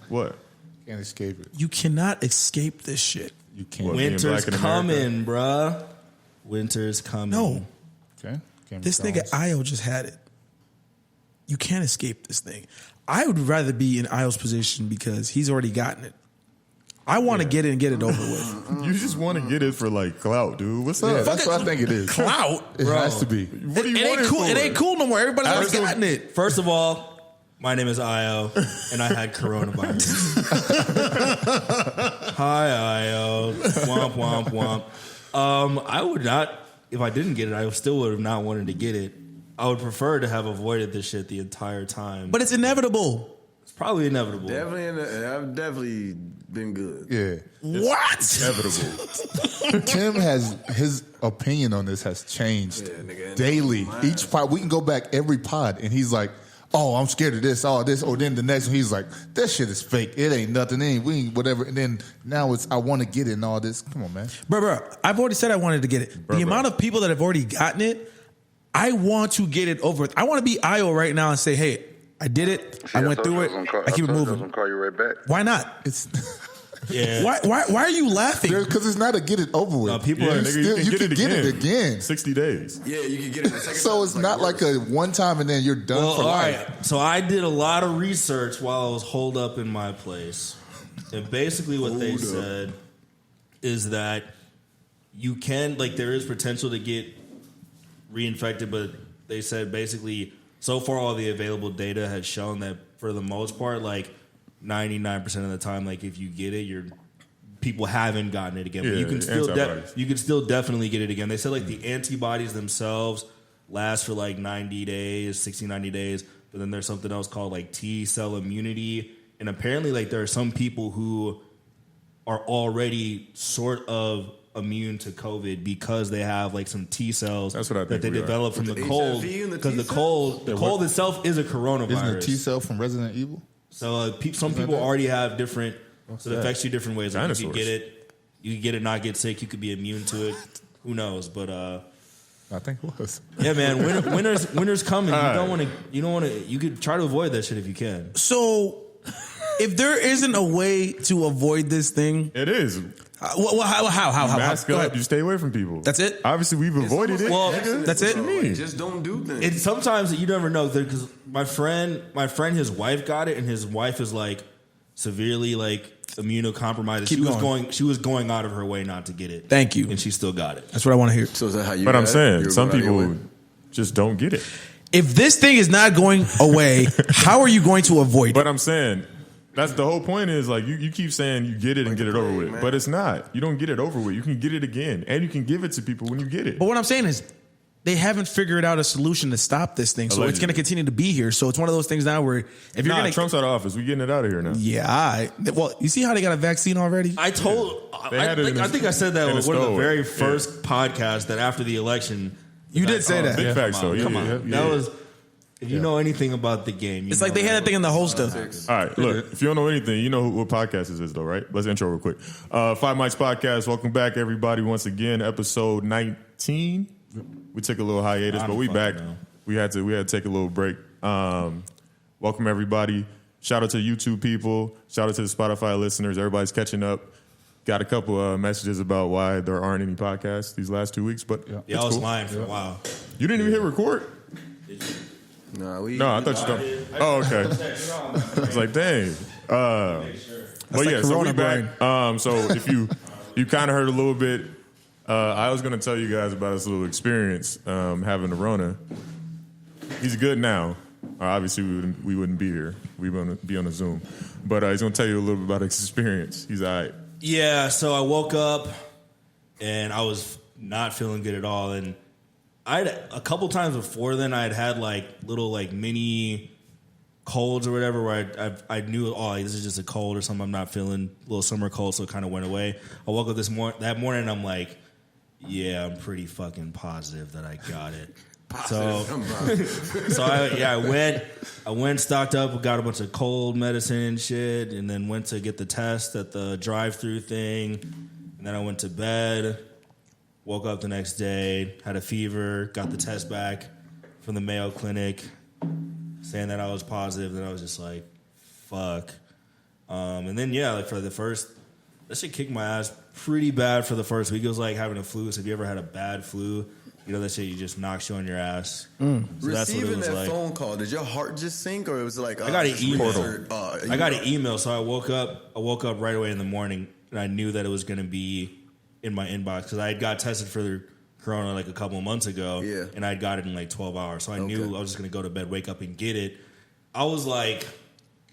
What? Can't escape it. You cannot escape this shit. You can't. What, being Winter's black in coming, bruh. Winter's coming. No. Okay. This nigga Io just had it. You can't escape this thing. I would rather be in Io's position because he's already gotten it. I want to get it and get it over with. You just want to get it for like clout, dude. What's up? Yeah, that's what I think it is. Clout? It has to be. What do you It want ain't cool. for? It ain't cool no more. Everybody's already gotten it. First of all, my name is Io, and I had coronavirus. Hi, Io. Womp, womp, womp. I would not, if I didn't get it, I still would have not wanted to get it. I would prefer to have avoided this shit the entire time. But it's inevitable. It's probably inevitable. I've definitely been good. Yeah. What? Inevitable. Tim has his opinion on this has changed daily. Each pod, we can go back every pod, and he's like, "Oh, I'm scared of this, all this," or then the next one he's like, "That shit is fake. It ain't nothing. We ain't whatever." And then now it's, "I want to get it," and all this. Come on, man. Bro, I've already said I wanted to get it. The amount of people that have already gotten it, I want to get it over. I want to be Io right now and say, "Hey, I did it. I went through it. I keep it moving." I was gonna call you right back. Why not? It's Yeah. Why are you laughing? because it's not a get it over with. No, people Yeah, are nigga, you can get it again. 60 days. Yeah, you can get it. The second So time, it's not like a one time and then you're done Well, for all life. right. So I did a lot of research while I was holed up in my place. And basically what they said is that you can, like, there is potential to get reinfected, but they said basically so far all the available data has shown that for the most part, like 99% of the time, like if you get it, people haven't gotten it again. But you can still definitely get it again. They said like the antibodies themselves last for like 90 days, 60, 90 days. But then there's something else called like T cell immunity. And apparently like there are some people who are already sort of immune to COVID because they have like some T cells That's what I think that they we are. develop from With the the cold. HIV and the Because the T-cells? cold itself is a coronavirus. Isn't the T cell from Resident Evil? So some people already have different. So it affects you different ways. Like you Dinosaurs. can get it, not get sick. You could be immune to it. Who knows? But I think it was. yeah, man, winter's coming. You don't want to. You could try to avoid that shit if you can. So, if there isn't a way to avoid this thing, It is. how? Mask Go up. ahead. You stay away from people. That's it? Obviously, we've avoided it. Well, nigga. that's it? What you mean? just don't do things. It's sometimes you never know because my friend, his wife got it, and his wife is like severely like immunocompromised. She was going out of her way not to get it. Thank you. And she still got it. That's what I want to hear. So is that how you? But I'm got it? saying You some go out of your people way? just don't get it. If this thing is not going away, how are you going to avoid it? But I'm saying that's the whole point is like you keep saying you get it and get it over with. man. But it's not. You don't get it over with. You can get it again. And you can give it to people when you get it. But what I'm saying is, they haven't figured out a solution to stop this thing, so it's going to continue to be here. So it's one of those things now where if you're going to Trump's out of office, we getting it out of here now. yeah, well, you see how they got a vaccine already? I think I said that in on a one of the stowaway. very first podcasts that after the election. You did say that. Big facts, though. Come Yeah, on. yeah. That was, if you know anything about the game. It's like they had that thing in the holster. All right, look, if you don't know anything, you know what podcast this is, though, right? Let's intro real quick. Five Mics Podcast. Welcome back, everybody, once again. Episode 19. We took a little hiatus, but we back. We had to take a little break. Welcome, everybody. Shout out to the YouTube people. Shout out to the Spotify listeners. Everybody's catching up. Got a couple messages about why there aren't any podcasts these last 2 weeks, but Yeah, I was lying for a while. You didn't even hit record? No, I thought you don't. Oh, okay. I was like, dang. But yeah, so we back. So if you kind of heard a little bit, I was going to tell you guys about this little experience having the Rona. He's good now. Obviously, we wouldn't be here. We wouldn't be on a Zoom. But he's going to tell you a little bit about his experience. He's all right. Yeah, so I woke up and I was not feeling good at all. And a couple times before then, I'd had like little like mini colds or whatever where I knew, oh, this is just a cold or something. I'm not feeling a little summer cold, so it kind of went away. I woke up that morning and I'm like, yeah, I'm pretty fucking positive that I got it. I went, stocked up, got a bunch of cold medicine and shit, and then went to get the test at the drive-through thing. And then I went to bed, woke up the next day, had a fever, got the test back from the Mayo Clinic, saying that I was positive. Then I was just like, fuck. And then like for the first, that shit kicked my ass pretty bad for the first week. It was like having a flu. So if you ever had a bad flu, you know that shit you just knocks you on your ass. So that's what it Receiving was that like. phone call, did your heart just sink, or it was like I got an email. I got an email, so I woke up right away in the morning, and I knew that it was going to be in my inbox because I had got tested for the corona like a couple of months ago, and I had got it in like 12 hours. So I knew I was just going to go to bed, wake up, and get it. I was like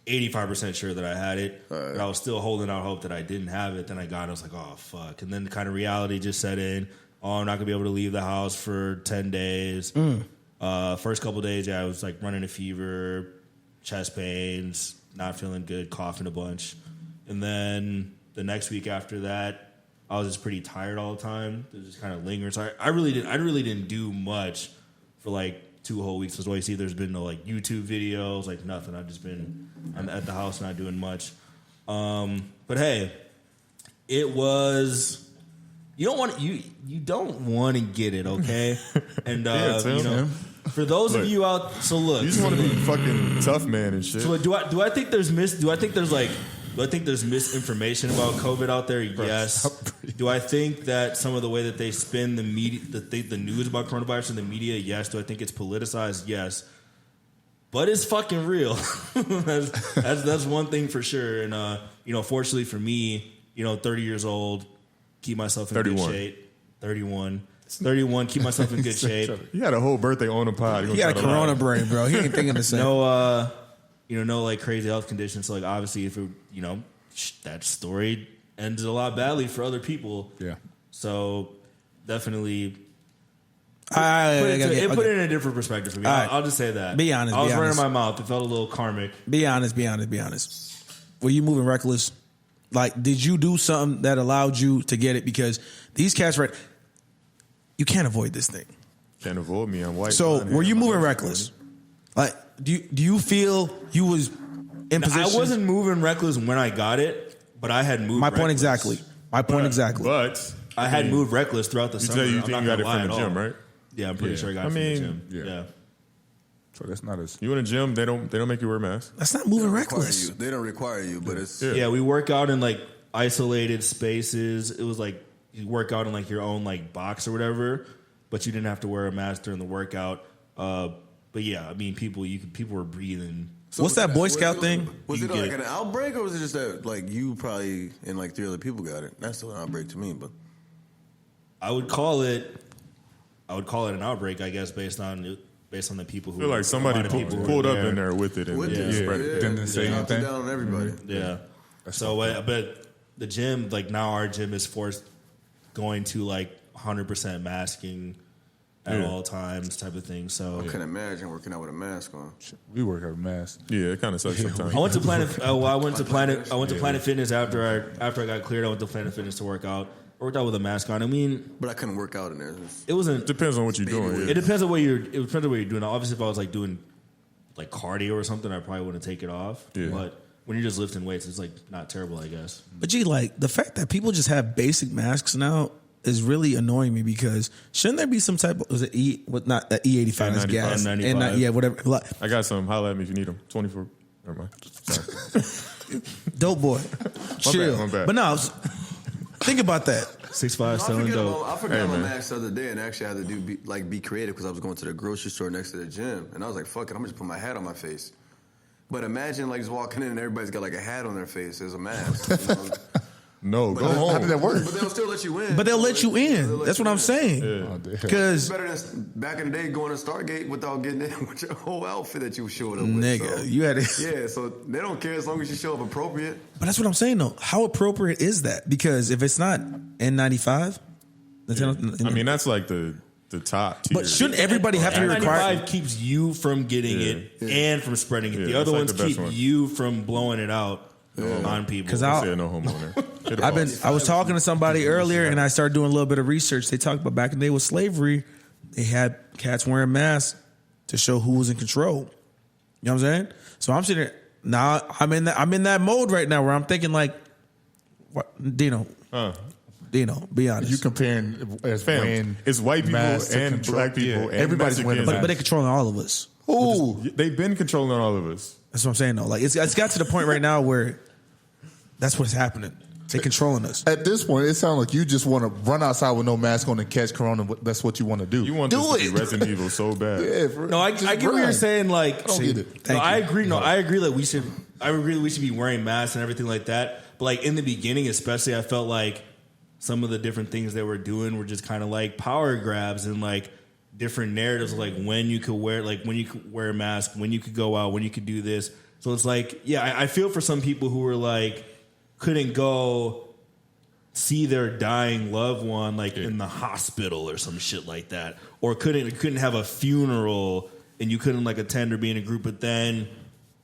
85% sure that I had it, but I was still holding out hope that I didn't have it. Then I got it. I was like, oh, fuck. And then kind of reality just set in. Oh, I'm not going to be able to leave the house for 10 days. First couple of days, I was like running a fever, chest pains, not feeling good, coughing a bunch. And then the next week after that, I was just pretty tired all the time. It just kind of lingered. So I really didn't do much for like 2 whole weeks. That's why you see there's been no like YouTube videos, like nothing. I'm at the house not doing much. But hey, it was. You don't want to get it, okay? And for those of you out, so look, you just want to be fucking tough man and shit. So do I think there's misinformation about COVID out there? Yes. Do I think that some of the way that they spin the media, the news about coronavirus in the media? Yes. Do I think it's politicized? Yes. But it's fucking real. that's one thing for sure. And fortunately for me, 30 years old. Keep myself in 31. good shape. 31, keep myself in good shape. You had a whole birthday on the pod. He got a corona brain, bro. He ain't thinking the same. No like crazy health conditions. So like obviously if it, that story ends a lot badly for other people. Yeah. So definitely put it in a different perspective for me. Right. I'll just say that. Be honest. I was be running honest. my mouth. It felt a little karmic. Be honest. Were you moving reckless? Like, did you do something that allowed you to get it? Because these cats, right? You can't avoid this thing. Can't avoid me. I'm white. So, were you moving reckless? Like, do you feel you was in position? I wasn't moving reckless when I got it, but I had moved. My reckless. point exactly. But I had moved reckless throughout the summer. You I'm think not you got it gonna lie from the at gym, all. right? Yeah, I'm pretty sure I got it from the gym. Yeah. So that's not as. You in a gym, they don't make you wear a mask. That's not moving reckless. They don't require you, but it's Yeah, we work out in like isolated spaces. It was like you work out in like your own like box or whatever, but you didn't have to wear a mask during the workout. But yeah, I mean, people were breathing. So What's that Boy Scout thing? Was it You like get an outbreak, or was it just that like you probably and like 3 other people got it? That's still an outbreak to me, but I would call it an outbreak, I guess, based on the people who. I feel like somebody pulled up in there with it and spread it. Didn't say dropped it anything. down on everybody. Yeah. So, but the gym, like now our gym is forced going to like 100% masking at all times type of thing. So I couldn't imagine working out with a mask on. We work out a mask. Yeah, it kind of sucks sometimes. I went to Planet Fitness after I got cleared. I went to Planet Fitness to work out. I worked out with a mask on. I mean, But I couldn't work out in there. it wasn't. Depends on what you're doing. It Yeah. depends on what you're doing. Obviously, if I was like doing like cardio or something, I probably wouldn't take it off. Yeah. But when you're just lifting weights, it's like not terrible, I guess. But gee, like the fact that people just have basic masks now is really annoying me because shouldn't there be some type of was it not that E85 is gas N95. and whatever. Like, I got some. Holla at me if you need them. 24. Never mind. Sorry. dope boy, chill. my bad. But no, think about that. 6'5" selling dope. I forgot Hey, my man. mask the other day, and actually I had to be creative because I was going to the grocery store next to the gym, and I was like, "Fuck it, I'm gonna just put my hat on my face." But imagine like just walking in and everybody's got like a hat on their face as a mask. You know? No, go How home. did that work? But they'll still let you in. But they'll let you in. They'll let That's you what I'm in. saying. Oh, damn. It's Because better than back in the day going to Stargate without getting in with your whole outfit that you showed up with. nigga, So, you had it. yeah, so they don't care as long as you show up appropriate. But that's what I'm saying though. How appropriate is that? Because if it's not N95, I mean, that's like the top tier. but shouldn't everybody have to be required? N95 keeps you from getting it and from spreading it. Yeah, The that's other like ones the best keep one. you from blowing it out on people. 'Cause I said no homo there. Hit it off. I was talking to somebody earlier, and I started doing a little bit of research. They talked about back in the day with slavery, they had cats wearing masks to show who was in control. You know what I'm saying? So I'm sitting there now. I'm in that mode right now where I'm thinking like, what, Dino, be honest. You comparing as Fam, wearing it's white people masks to and control- black people and everybody's wearing a Mexicans. but they're controlling all of us. Ooh, They've been controlling all of us. That's what I'm saying though. Like it's got to the point right now where That's what's happening. They controlling us. At this point, it sounds like you just want to run outside with no mask on and catch corona. That's what you want to do. You want this to be Resident Evil so bad. Yeah, No, I get what you're saying. Like, I don't get it. I agree. No, I agree that we should. I agree that we should be wearing masks and everything like that. But like in the beginning, especially, I felt like some of the different things they were doing were just kind of like power grabs and like different narratives of like when you could wear a mask, when you could go out, when you could do this. So it's like, yeah, I feel for some people who were like couldn't go see their dying loved one like in the hospital or some shit like that, or couldn't have a funeral and you couldn't like attend or be in a group. But then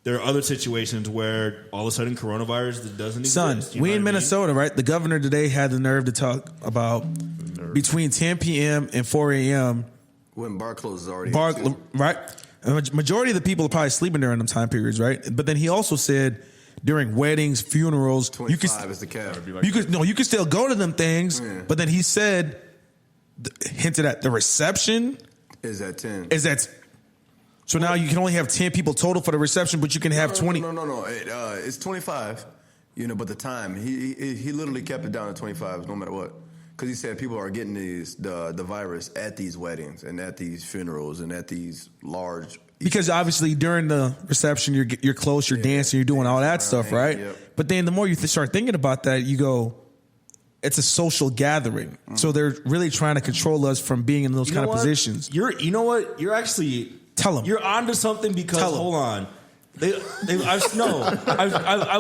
there are other situations where all of a sudden coronavirus doesn't exist. Son, we in Minnesota, right? The governor today had the nerve to talk about between 10 p.m. and 4 a.m. when bar closes already. Right? A majority of the people are probably sleeping during them time periods, right? But then he also said during weddings, funerals, 25 is the cap. You could still go to them things. Yeah. But then he said, hinted at the reception is at 10. So now you can only have 10 people total for the reception, but you can have 20. No. It's 25. But the time he literally kept it down to 25 no matter what. Because he said people are getting the virus at these weddings and at these funerals and at these large. Because obviously during the reception you're close, you're dancing, you're doing all that stuff, right? Yep. But then the more you start thinking about that, you go, it's a social gathering. Mm. So they're really trying to control us from being in those kind of positions. You know what? You're actually you're onto something because hold on. I've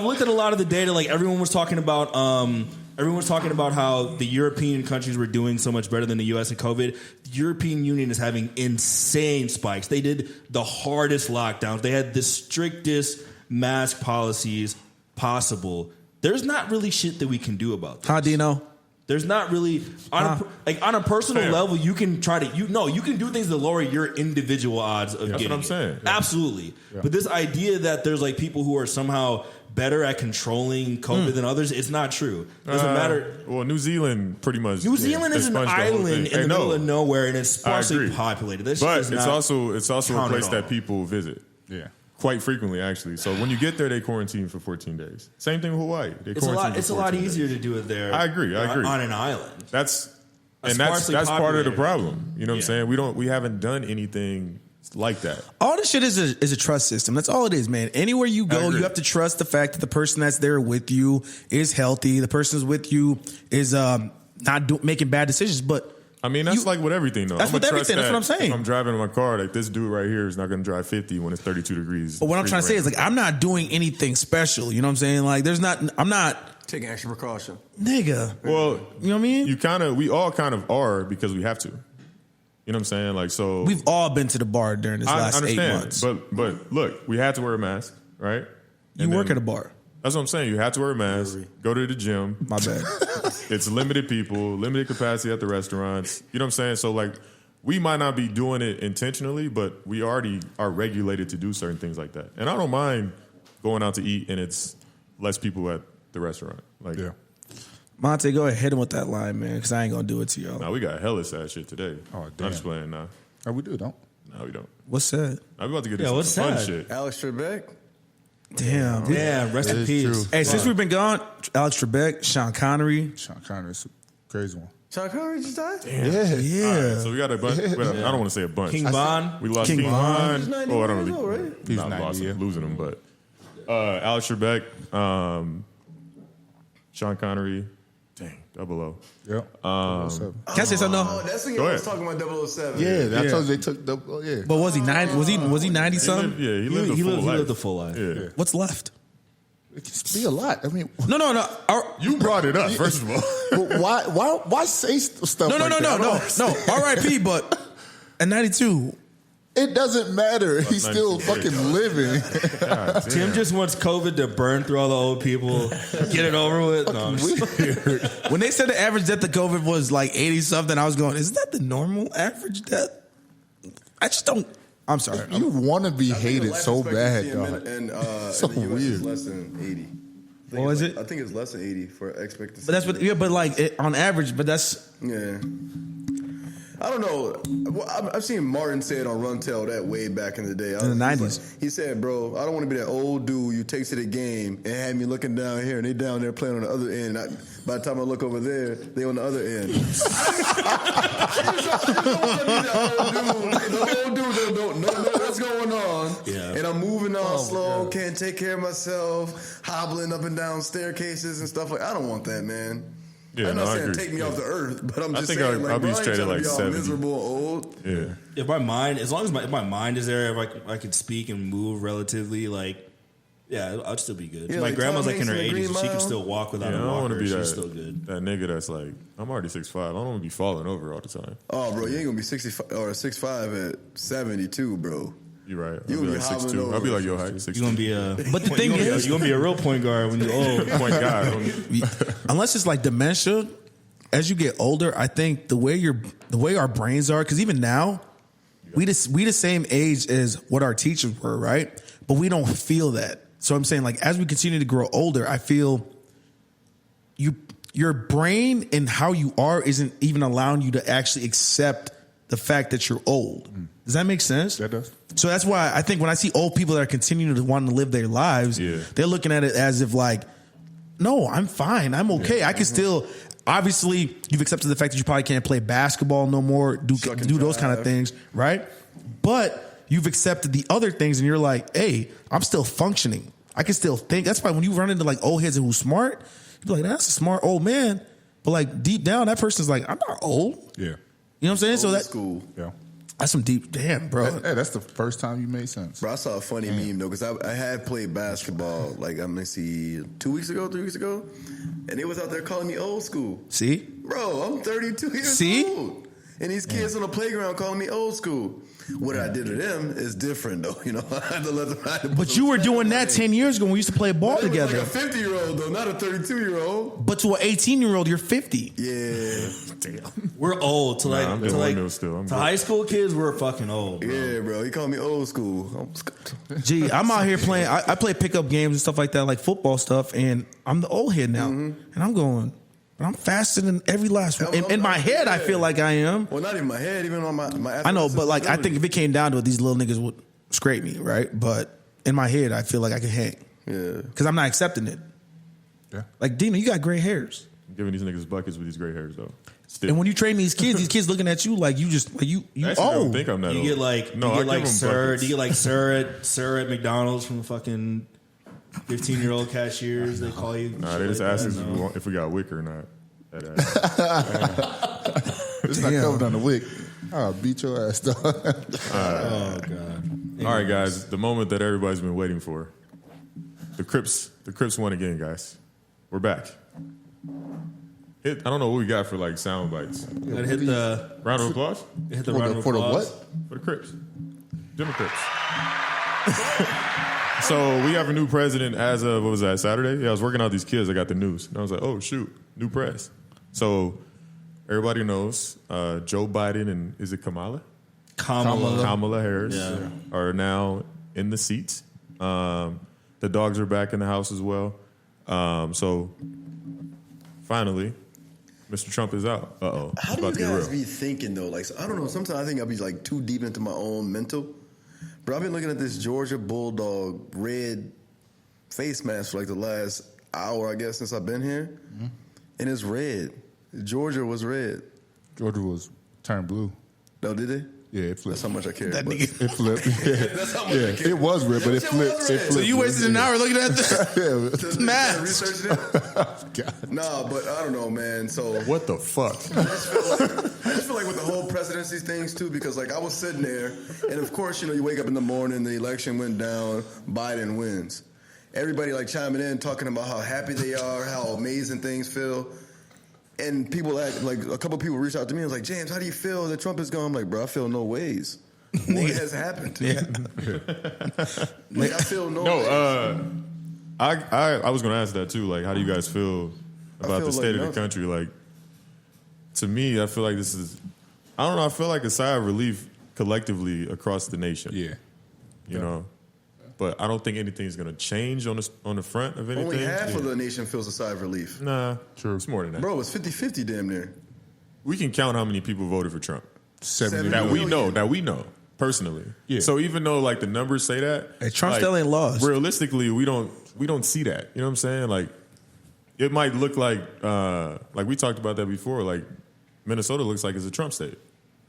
looked at a lot of the data. Like everyone was talking about how the European countries were doing so much better than the U.S. at COVID. The European Union is having insane spikes. They did the hardest lockdowns. They had the strictest mask policies possible. There's not really shit that we can do about this. How do you know? There's not really on a personal level. You can try to you can do things to lower your individual odds of That's getting what I'm saying. Yeah. Absolutely. Yeah. But this idea that there's like people who are somehow better at controlling COVID than others, it's not true. It doesn't matter. Well, New Zealand pretty much. New Zealand is an island in the middle of nowhere, and it's sparsely populated. But it's also a place that people visit. Yeah. Quite frequently, actually. So when you get there, they quarantine for 14 days. Same thing with Hawaii. It's a lot easier to do it there. I agree. On an island. That's part of the problem. You know what I'm saying? We haven't done anything like that. All this shit is a trust system. That's all it is, man. Anywhere you go, you have to trust the fact that the person that's there with you is healthy. The person that's with you is not making bad decisions. But I mean, that's like with everything, though. That's with everything. That's what I'm saying. If I'm driving in my car, like this dude right here is not going to drive 50 when it's 32 degrees. But what I'm trying to say is, like, I'm not doing anything special. You know what I'm saying? Like, I'm not taking extra precaution, nigga. Well, you know what I mean? We all kind of are because we have to. You know what I'm saying? Like, so we've all been to the bar during this last 8 months. But look, we had to wear a mask, right? You work at a bar. That's what I'm saying. You have to wear a mask. Go to the gym. My bad. It's limited people, limited capacity at the restaurants. You know what I'm saying? So like, we might not be doing it intentionally, but we already are regulated to do certain things like that. And I don't mind going out to eat and it's less people at the restaurant. Like, yeah. Monte, go ahead, hit him with that line, man, because I ain't gonna do it to y'all. Nah, we got hella sad shit today. Oh, damn. I'm just playing now. Oh, we don't? No, we don't. What's sad? I'm about to get into some fun shit. Alex Trebek. Damn. Yeah, rest in peace. True. Hey, since we've been gone, Alex Trebek, Sean Connery. Sean Connery's a crazy one. Sean Connery just died? Damn. Yeah. Right, so we got a bunch. I don't want to say a bunch. King Von. We lost King Von. He's 90 I don't years know. old, right? He's Not 90, lost yeah. him, losing him, but Alex Trebek, Sean Connery, dang, 00. Yep. Can I say something? Oh, that's when you was talking about 007. Yeah, I told you they took the. Yeah. But was he 90? Was he 90 something? He lived the full life. Yeah. What's left? It can be a lot. I mean, No. You brought it up, first of all. but why say stuff No. like that? No. R.I.P. But at 92, it doesn't matter. He's still fucking living. Tim just wants COVID to burn through all the old people, get it over with. No, Weird. when they said the average death of COVID was like 80 something, I was going, is that the normal average death? I just don't. I'm sorry. You want to be hated so bad, dog. And So in the US weird. is less than 80. What was it? I think it's less than 80 for expectancy. But that's what. Yeah, but like on average. But that's. Yeah. I don't know. Well, I've seen Martin say it on Run Tell that way back in the day. In the 90s. He said, bro, I don't want to be that old dude you take to the game and have me looking down here and they down there playing on the other end. By the time I look over there, they on the other end. The old dude don't know what's going on. Yeah. And I'm moving on slow, can't take care of myself, hobbling up and down staircases and stuff like I don't want that, man. Yeah, I'm not saying I agree. take me off the earth, but I'm just think saying I'll be bro, I ain't straight at trying to like be all 70. miserable old. Yeah. If my mind, as long as if my mind is there, if I could speak and move relatively, like, yeah, I'd still be good. Yeah, My like grandma's Tom like in her Hanks in The 80s, Green and she can Mile. still walk without Yeah, I a don't want walker. to be She's still good. that nigga that's like, I'm already 6'5". I don't want to be falling over all the time. Oh, bro, you ain't gonna be 65 or 6'5" at 72, bro. You're right. I'll You be be like hobbling 6'2". I'll be over. like your height, 6'2". You're gonna be a, But the thing is, you're gonna be a real point guard when you're old. point guard. unless it's like dementia, as you get older, I think the way our brains are, because even now, we the same age as what our teachers were, right? But we don't feel that. So I'm saying, like, as we continue to grow older, I feel your brain and how you are isn't even allowing you to actually accept the fact that you're old. Does that make sense? That does. So that's why I think when I see old people that are continuing to want to live their lives, Yeah. they're looking at it as if like, no, I'm fine. I'm okay. I can still, obviously, you've accepted the fact that you probably can't play basketball no more, do those kind of things, right? But you've accepted the other things and you're like, hey, I'm still functioning. I can still think. That's why when you run into like old heads who's smart, you're like, that's a smart old man. But like deep down, that person's like, I'm not old. Yeah. You know what I'm saying? So Old that school. Yeah. that's some deep, damn, bro. Hey, that's the first time you made sense. Bro, I saw a funny meme though, because I had played basketball like I'm gonna see 3 weeks ago, and they was out there calling me old school. See? Bro, I'm 32 years See? old. And these kids on the playground calling me old school. What I did to them is different, though. You know, I had to let them. But you were doing that 10 years ago when we used to play ball It was together. like a 50-year-old, though, not a 32-year-old. But to an 18-year-old, you're 50. Yeah. We're old to like I'm to doing like windmills still. I'm to good. high school kids. We're fucking old. Bro. Yeah, bro. He called me old school. Gee, I'm out here playing. I play pickup games and stuff like that, like football stuff, and I'm the old head now. And I'm going, but I'm faster than every last one. In my head, I feel like I am. Well, not even my head, even on my I know, but like, I think if it came down to it, these little niggas would scrape me, right? But in my head, I feel like I can hang. Yeah. Because I'm not accepting it. Yeah. Like, Dina, you got gray hairs. I'm giving these niggas buckets with these gray hairs though. Still. And when you train these kids looking at you like you just, like you I actually don't old. think I'm that You old. get like no, you I get give like them sir. buckets. Do you get like sir at McDonald's from the fucking 15-year-old cashiers? They call you. Nah, shit they just like asked that? us No. if we got wick or not. It's not Damn. covered on the wick. I'll beat your ass, dog. Oh god. All right, guys. The moment that everybody's been waiting for. The Crips won again, guys. We're back. I don't know what we got for like sound bites. Gotta hit the Round of applause round of For the applause. what? for the Crips. Jim Crips. So we have a new president as of, what was that, Saturday? Yeah, I was working out these kids. I got the news. And I was like, oh, shoot, new press. So everybody knows Joe Biden and, is it Kamala? Kamala Harris Yeah. are now in the seats. The dogs are back in the house as well. So finally, Mr. Trump is out. Uh-oh. How It's do you about to get guys real. be thinking, though? Like, I don't know. Sometimes I think I'll be like too deep into my own mental. But I've been looking at this Georgia Bulldog red face mask for like the last hour, I guess, since I've been here. And it's red. Georgia was red. Georgia was turned blue. No, did they? Yeah, it That's flipped. how much I care. but- It flipped. Yeah, That's how much I care. it was red, but it That shit flipped. was It red. flipped. So you wasted an hour looking at this? Yeah. Just Mask. researching it? God. Nah, but I don't know, man. So What the fuck? I just feel like with the whole presidency things too, because like I was sitting there, and of course, you know, you wake up in the morning, the election went down, Biden wins. Everybody like chiming in, talking about how happy they are, how amazing things feel. And people act like a couple people reached out to me and was like, James, how do you feel that Trump is gone? I'm like, bro, I feel no ways. What has happened? Yeah. Like, I feel no ways. No, I was going to ask that too. Like, how do you guys feel about feel the state like of the country? Like, to me, I feel like this is, I don't know, I feel like a sigh of relief collectively across the nation. Yeah. You know? But I don't think anything's going to change on the front of anything. Only half of the nation feels a sigh of relief. Nah, true. It's more than that. Bro, it's 50-50 damn near. We can count how many people voted for Trump. 70 That we million. know personally. Yeah. So even though like the numbers say that, Hey, Trump like, still ain't lost. Realistically, we don't see that. You know what I'm saying? Like it might look like we talked about that before. Like Minnesota looks like it's a Trump state,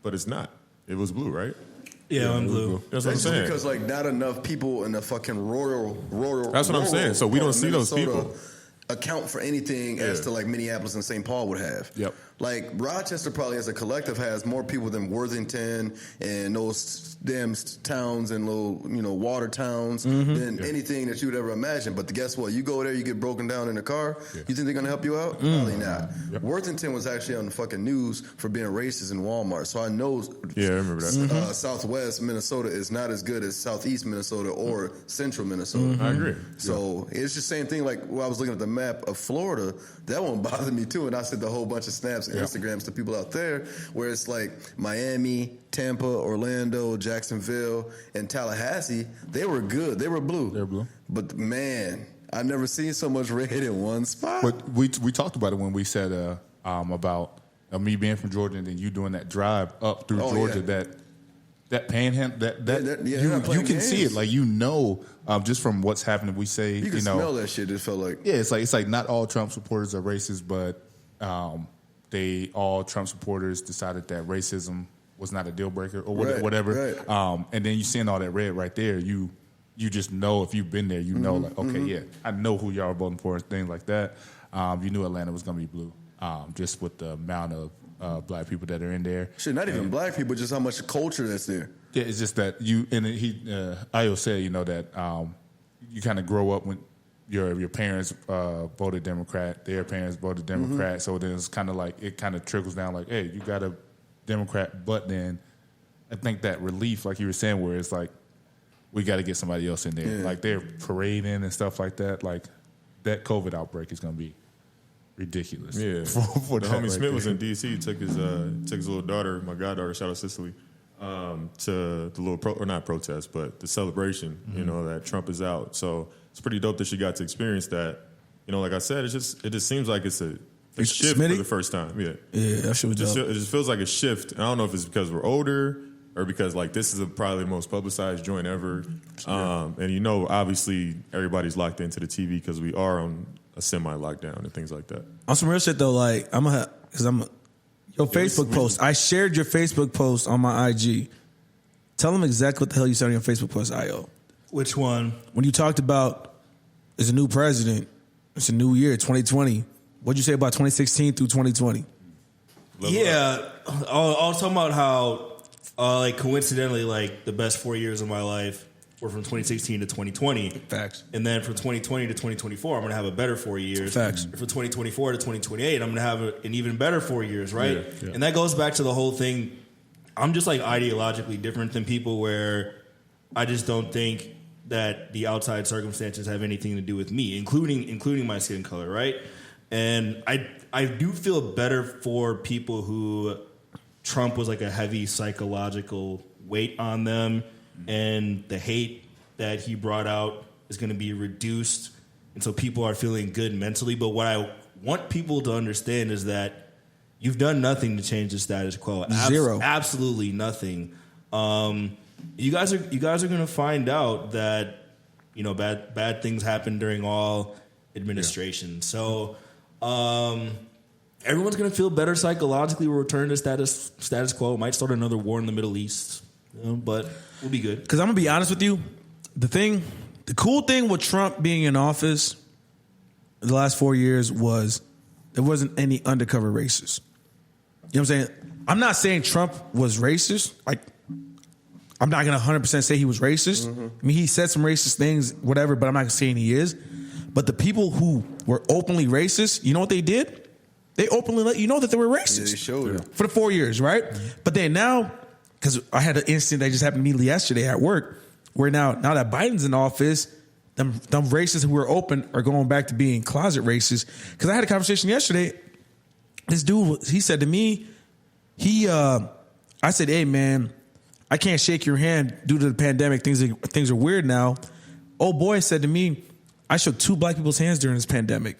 but it's not. It was blue, right? Yeah, I'm blue. That's what I'm That's saying. because like not enough people in the fucking rural. That's what I'm saying. So we don't part of see those Minnesota people. account for anything as Yeah. to like Minneapolis and St. Paul would have. Yep. Like Rochester probably as a collective has more people than Worthington and those damn towns and little water towns than anything that you would ever imagine. But guess what? You go there, you get broken down in a car. You think they're gonna help you out? Probably not. Worthington was actually on the fucking news for being racist in Walmart. So I know. Yeah, I remember that. Southwest Minnesota is not as good as Southeast Minnesota or Central Minnesota. I agree. So it's just the same thing. Like when I was looking at the map of Florida, that one bothered me too, and I sent a whole bunch of snaps and Instagrams to people out there where it's like Miami, Tampa, Orlando, Jacksonville, and Tallahassee. They were good. They were blue. They're blue. But man, I've never seen so much red in one spot. But we talked about it when we said about me being from Georgia and then you doing that drive up through Georgia. Yeah. That panhandle, they're you not playing can see games. it, like just from what's happening. We say you can smell that shit. It felt like it's like not all Trump supporters are racist, but all Trump supporters decided that racism was not a deal breaker or whatever. Right. And then you seeing all that red right there, you just know if you've been there, you know like okay, yeah, I know who y'all are voting for and things like that. You knew Atlanta was gonna be blue, just with the amount of black people that are in there. shit. Not even black people, just how much culture that's there. Yeah, it's just that Io said, that you kind of grow up when your parents voted Democrat, their parents voted Democrat, so then it's kind of like it kind of trickles down like, hey, you got a Democrat, but then I think that relief, like you were saying, where it's like we got to get somebody else in there, like they're parading and stuff like that. Like that COVID outbreak is going to be ridiculous. Yeah, for the that homie right Smith there. was in D.C. Took his little daughter, my goddaughter, shout out Cicely, to the little not protest, but the celebration. That Trump is out. So it's pretty dope that she got to experience that. Like I said, it just seems like it's a shift Smitty? for the first time. Yeah, that shit was dope. it just feels like a shift. I don't know if it's because we're older or because like this is probably the most publicized joint ever. And obviously everybody's locked into the TV because we are on a semi-lockdown and things like that. On some real shit though, like your Facebook post. I shared your Facebook post on my IG. Tell them exactly what the hell you said on your Facebook post, IO. Which one? When you talked about there's a new president, it's a new year, 2020. What'd you say about 2016 through 2020? Yeah, I was talking about how, coincidentally, like the best 4 years of my life were from 2016 to 2020. Facts. And then from 2020 to 2024, I'm going to have a better 4 years. Facts. And from 2024 to 2028, I'm going to have an even better 4 years, right? Yeah. And that goes back to the whole thing. I'm just like ideologically different than people where I just don't think that the outside circumstances have anything to do with me, including my skin color, right? And I do feel better for people who Trump was like a heavy psychological weight on them, and the hate that he brought out is going to be reduced, and so people are feeling good mentally. But what I want people to understand is that you've done nothing to change the status quo. Zero. Absolutely nothing. You guys are going to find out that bad things happen during all administration. So everyone's going to feel better psychologically. We'll return to status quo. Might start another war in the Middle East, but we'll be good. Because I'm gonna be honest with you, the cool thing with Trump being in office the last 4 years was there wasn't any undercover racists. You know what I'm saying? I'm not saying Trump was racist. Like, I'm not gonna 100% say he was racist. I mean, he said some racist things, whatever, but I'm not saying he is. But the people who were openly racist, you know what they did? They openly let you know that they were racist. Yeah, they showed it. For the 4 years, right? But then now, because I had an incident that just happened to me yesterday at work, where now that Biden's in office, them racists who were open are going back to being closet racist. Because I had a conversation yesterday. This dude, he said to me, I said, hey man, I can't shake your hand due to the pandemic. Things are weird now. Old boy said to me, I shook 2 black people's hands during this pandemic.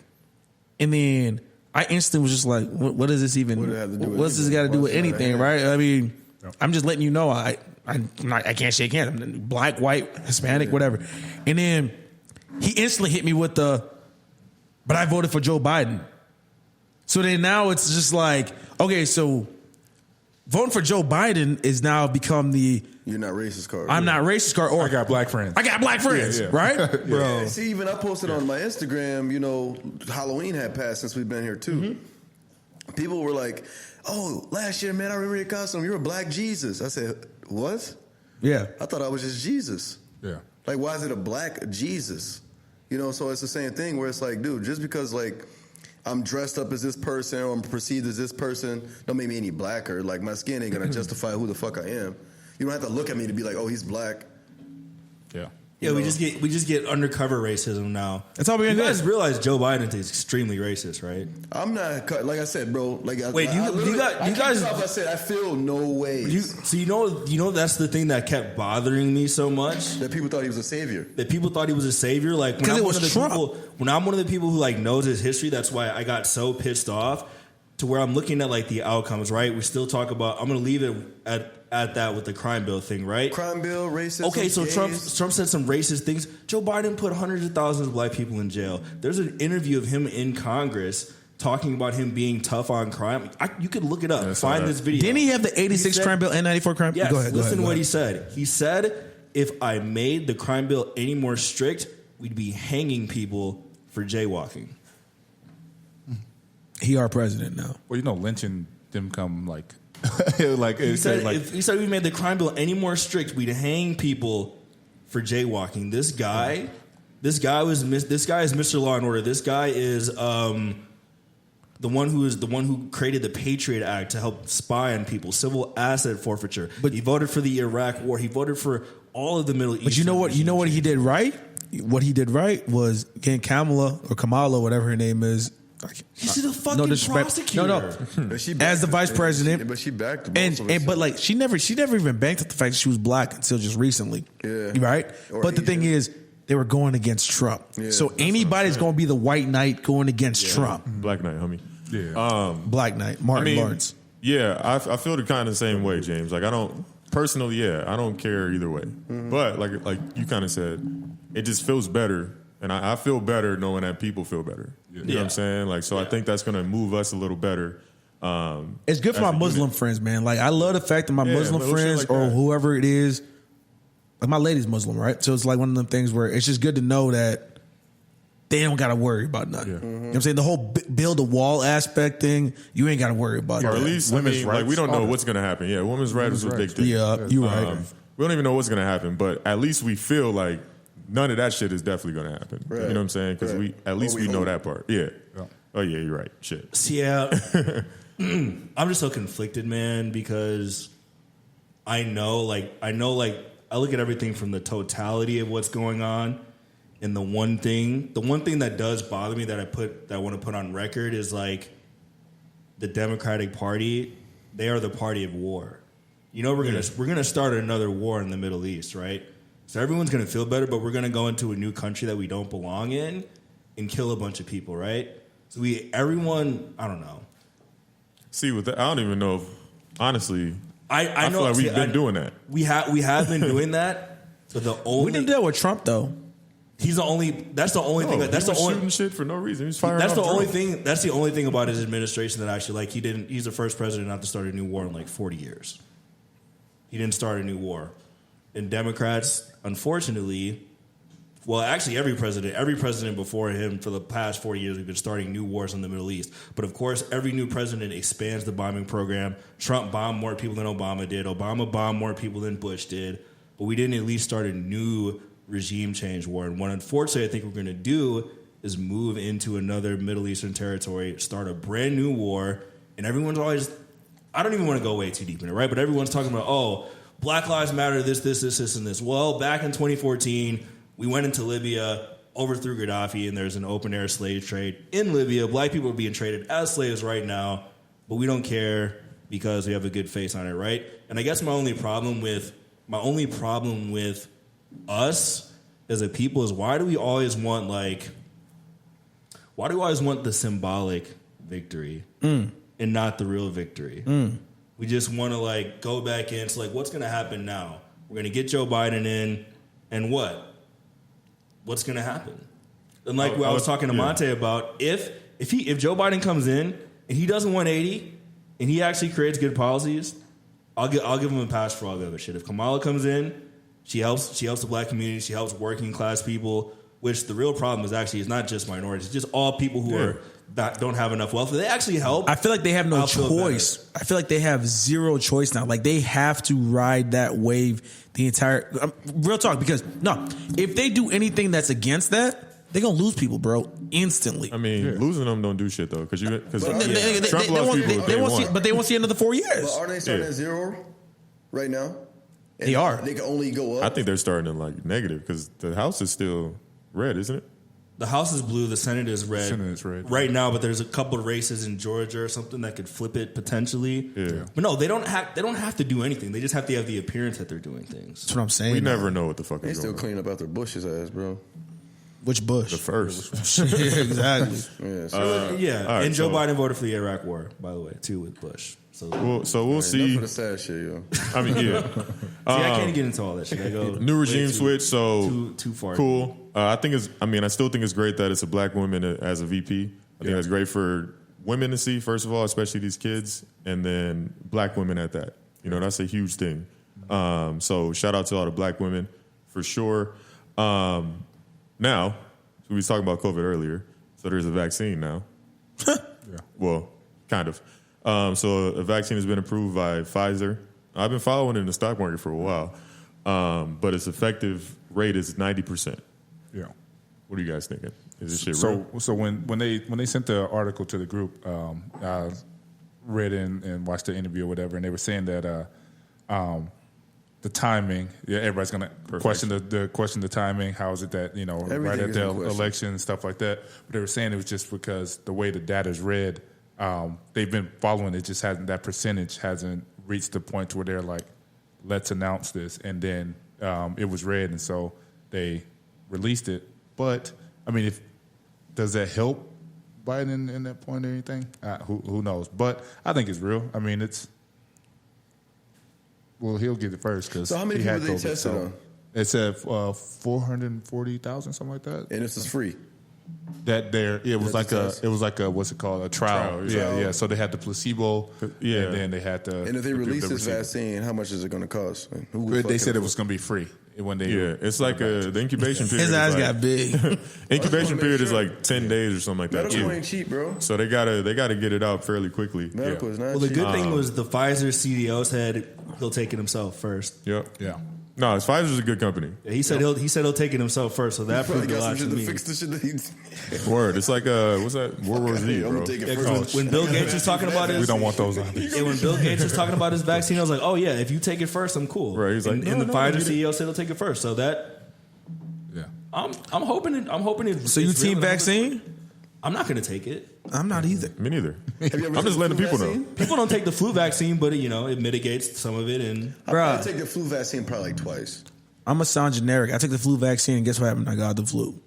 And then I instantly was just like, what does this even, What does it have to do with what's this got to do with anything? anything, right? I mean, I'm just letting you know I can't shake hands. I'm black, white, Hispanic, whatever. And then he instantly hit me with but I voted for Joe Biden. So then now it's just like, okay, so voting for Joe Biden is now become the you're not racist card. I'm not racist card. Or I got black friends. I got black friends, right? Bro. Yeah, see, even I posted on my Instagram, Halloween had passed since we've been here too. Mm-hmm. People were like, oh, last year, man, I remember your costume. You were Black Jesus. I said, what? Yeah. I thought I was just Jesus. Yeah. Like, why is it a black Jesus? So it's the same thing where it's like, dude, just because, like, I'm dressed up as this person or I'm perceived as this person, don't make me any blacker. Like, my skin ain't going to justify who the fuck I am. You don't have to look at me to be like, oh, he's black. Yeah. Yeah, we just get undercover racism now. That's all we're You gonna guys do. realize Joe Biden is extremely racist, right? I'm not, like I said, bro. Like, Wait, you guys. I said I feel no ways So you know that's the thing that kept bothering me so much. that people thought he was a savior. That people thought he was a savior. Like when 'Cause I'm it one of was the Trump. people, when I'm one of the people who like knows his history, that's why I got so pissed off. To where I'm looking at like the outcomes, right? We still talk about. I'm going to leave it at that with the crime bill thing, right? Crime bill, racism. Okay, so gays. Trump said some racist things. Joe Biden put hundreds of thousands of black people in jail. There's an interview of him in Congress talking about him being tough on crime. You could look it up. Find this video. Didn't he have the 86 crime bill and 94 crime bill? Yes, Go ahead. listen to what he said. He said, if I made the crime bill any more strict, we'd be hanging people for jaywalking. He our president now. Well, lynching them come like He said if we made the crime bill any more strict, we'd hang people for jaywalking. This guy is Mr. Law and Order. This guy is the one who created the Patriot Act to help spy on people, civil asset forfeiture. But he voted for the Iraq War. He voted for all of the Middle East. But you know what he did right? What he did right was getting Kamala, whatever her name is. He's a fucking prosecutor. No. But she As the vice president, but she backed him. but like she never even banked up the fact that she was black until just recently. Yeah. Right. Or but the thing is, they were going against Trump. Yeah, so anybody's going to be the white knight going against Trump. Black Knight, homie. Yeah. Black Knight, Martin Lawrence. Yeah, I feel the kind of same way, James. Like I don't care either way. Mm-hmm. But like you kind of said, it just feels better. And I feel better knowing that people feel better. You know what I'm saying? Like, so I think that's going to move us a little better. It's good for my Muslim friends, man. Like, I love the fact that my Muslim friends like or that. whoever it is, like my lady's Muslim, right? So it's like one of them things where it's just good to know that they don't got to worry about nothing. Yeah. You know what I'm saying? The whole build a wall aspect thing, you ain't got to worry about Or that. at least, Women's like, we rights, don't know all what's going to happen. Yeah, women's rights is a big thing. Yeah, you're right. We don't even know what's going to happen, but at least we feel like none of that shit is definitely going to happen. Right. You know what I'm saying? Because Right. at least Or we we know hope. that part. Yeah. Oh, yeah, you're right. Shit. Yeah. I'm just so conflicted, man, because I look at everything from the totality of what's going on. And the one thing that does bother me that I want to put on record is like the Democratic Party, they are the party of war. We're gonna start another war in the Middle East, right? So everyone's gonna feel better, but we're gonna go into a new country that we don't belong in and kill a bunch of people, right? So everyone, I don't know. See, with that, I don't even know if, honestly, I know feel like we've been doing that. We have been doing that. But We didn't deal with Trump though. That's the only thing. That's the only shooting shit for no reason. He was firing That's off the only drones. thing. That's the only thing about his administration that actually he's the first president not to start a new war in like 40 years. He didn't start a new war. And Democrats, unfortunately, well, actually every president before him for the past 40 years, we've been starting new wars in the Middle East. But of course, every new president expands the bombing program. Trump bombed more people than Obama did. Obama bombed more people than Bush did. But we didn't at least start a new regime change war. And what unfortunately I think we're going to do is move into another Middle Eastern territory, start a brand new war. And everyone's always, I don't even want to go way too deep in it, right? But everyone's talking about, Black Lives Matter, this, and this. Well, back in 2014, we went into Libya, overthrew Gaddafi, and there's an open-air slave trade in Libya. Black people are being traded as slaves right now, but we don't care because we have a good face on it, right? And I guess my only problem with us as a people is why do we always want the symbolic victory and not the real victory? We just want to like go back into like what's going to happen now. We're going to get Joe Biden in, and what? What's going to happen? And like I was talking to Monte about, if Joe Biden comes in and he does a 180 and he actually creates good policies, I'll give him a pass for all the other shit. If Kamala comes in, she helps the black community, she helps working class people, which the real problem is not just minorities, it's just all people who don't have enough wealth. They actually help. I feel like they have no choice. I feel like they have zero choice now. Like they have to ride that wave the entire real talk, because if they do anything that's against that, they're gonna lose people, bro, instantly. I mean, losing them don't do shit though, because Trump lost people. But they won't see another 4 years. But aren't they starting at zero right now? And they are. They can only go up. I think they're starting in like negative because the House is still red, isn't it? The House is blue, the Senate is red. Senate is red. Right now, but there's a couple of races in Georgia or something that could flip it potentially. Yeah. But no, they don't have to do anything. They just have to have the appearance that they're doing things. That's what I'm saying. We never know what the fuck They is still going on. cleaning up after Bush's ass, bro. Which Bush? The first. Exactly. Yeah, And Joe so- Biden voted for the Iraq War, by the way, too, with Bush. So We'll see. enough of the sad shit, yo. I mean, yeah. I can't get into all that shit. I go New regime way switch, so too far. cool. I still think it's great that it's a black woman as a VP. I think that's great for women to see, first of all, especially these kids, and then black women at that. You know, that's a huge thing. So shout out to all the black women for sure. Now, we was talking about COVID earlier, so there's a vaccine now. Well, kind of. So a vaccine has been approved by Pfizer. I've been following it in the stock market for a while, but its effective rate is 90%. Yeah. What are you guys thinking? Is this shit So real? so when they sent the article to the group, I read and watched the interview or whatever, and they were saying that the timing, everybody's gonna question the timing. How is it that right Everything at is the in question. election and stuff like that? But they were saying it was just because the way the data's read, they've been following it. Just hasn't, that percentage hasn't reached the point where they're like, let's announce this, and then it was read, and so they released it. But I mean, does that help Biden in that point or anything? Who knows? But I think it's real. I mean, he'll get it first because So how many he had people they COVID, tested on? It said 440,000, something like that. And this is free. It was like a what's it called, a trial. Yeah. So they had the placebo, and then they had the. And if they release the this receiver. vaccine, how much is it going to cost? And who would They fucking said it afford was going to be free when they. Yeah, it's like the incubation period. His is eyes like- got big. Incubation make period is sure. like 10 days or something like that. Medical too. ain't cheap, bro. So they gotta get it out fairly quickly. Medical is not Well, the cheap. good thing was the Pfizer CEO said he'll take it himself first. Yep. Yeah. No, Pfizer's a good company. Yeah, he said he'll take it himself first. So that Probably proved a got some lot to shit to me. fix the shit that he's. Word. It's like what's that? World War Z, I'm bro. gonna take it Yeah, 'cause first. when Bill Gates was talking about We his, don't want those on. yeah, when Bill Gates was talking about his vaccine, I was like, oh yeah, if you take it first, I'm cool. Right, he's like, and, no, and the no, Pfizer get it. CEO said he'll take it first. So that Yeah. I'm hoping it. So you it's team real. vaccine? I'm not going to take it. I'm not either. Me neither. Have you ever I'm taken just letting the the flu people vaccine? know. People don't take the flu vaccine, but it mitigates some of it. And I Bruh. take the flu vaccine probably like twice. I'm gonna sound generic. I took the flu vaccine, and guess what happened? I got the flu.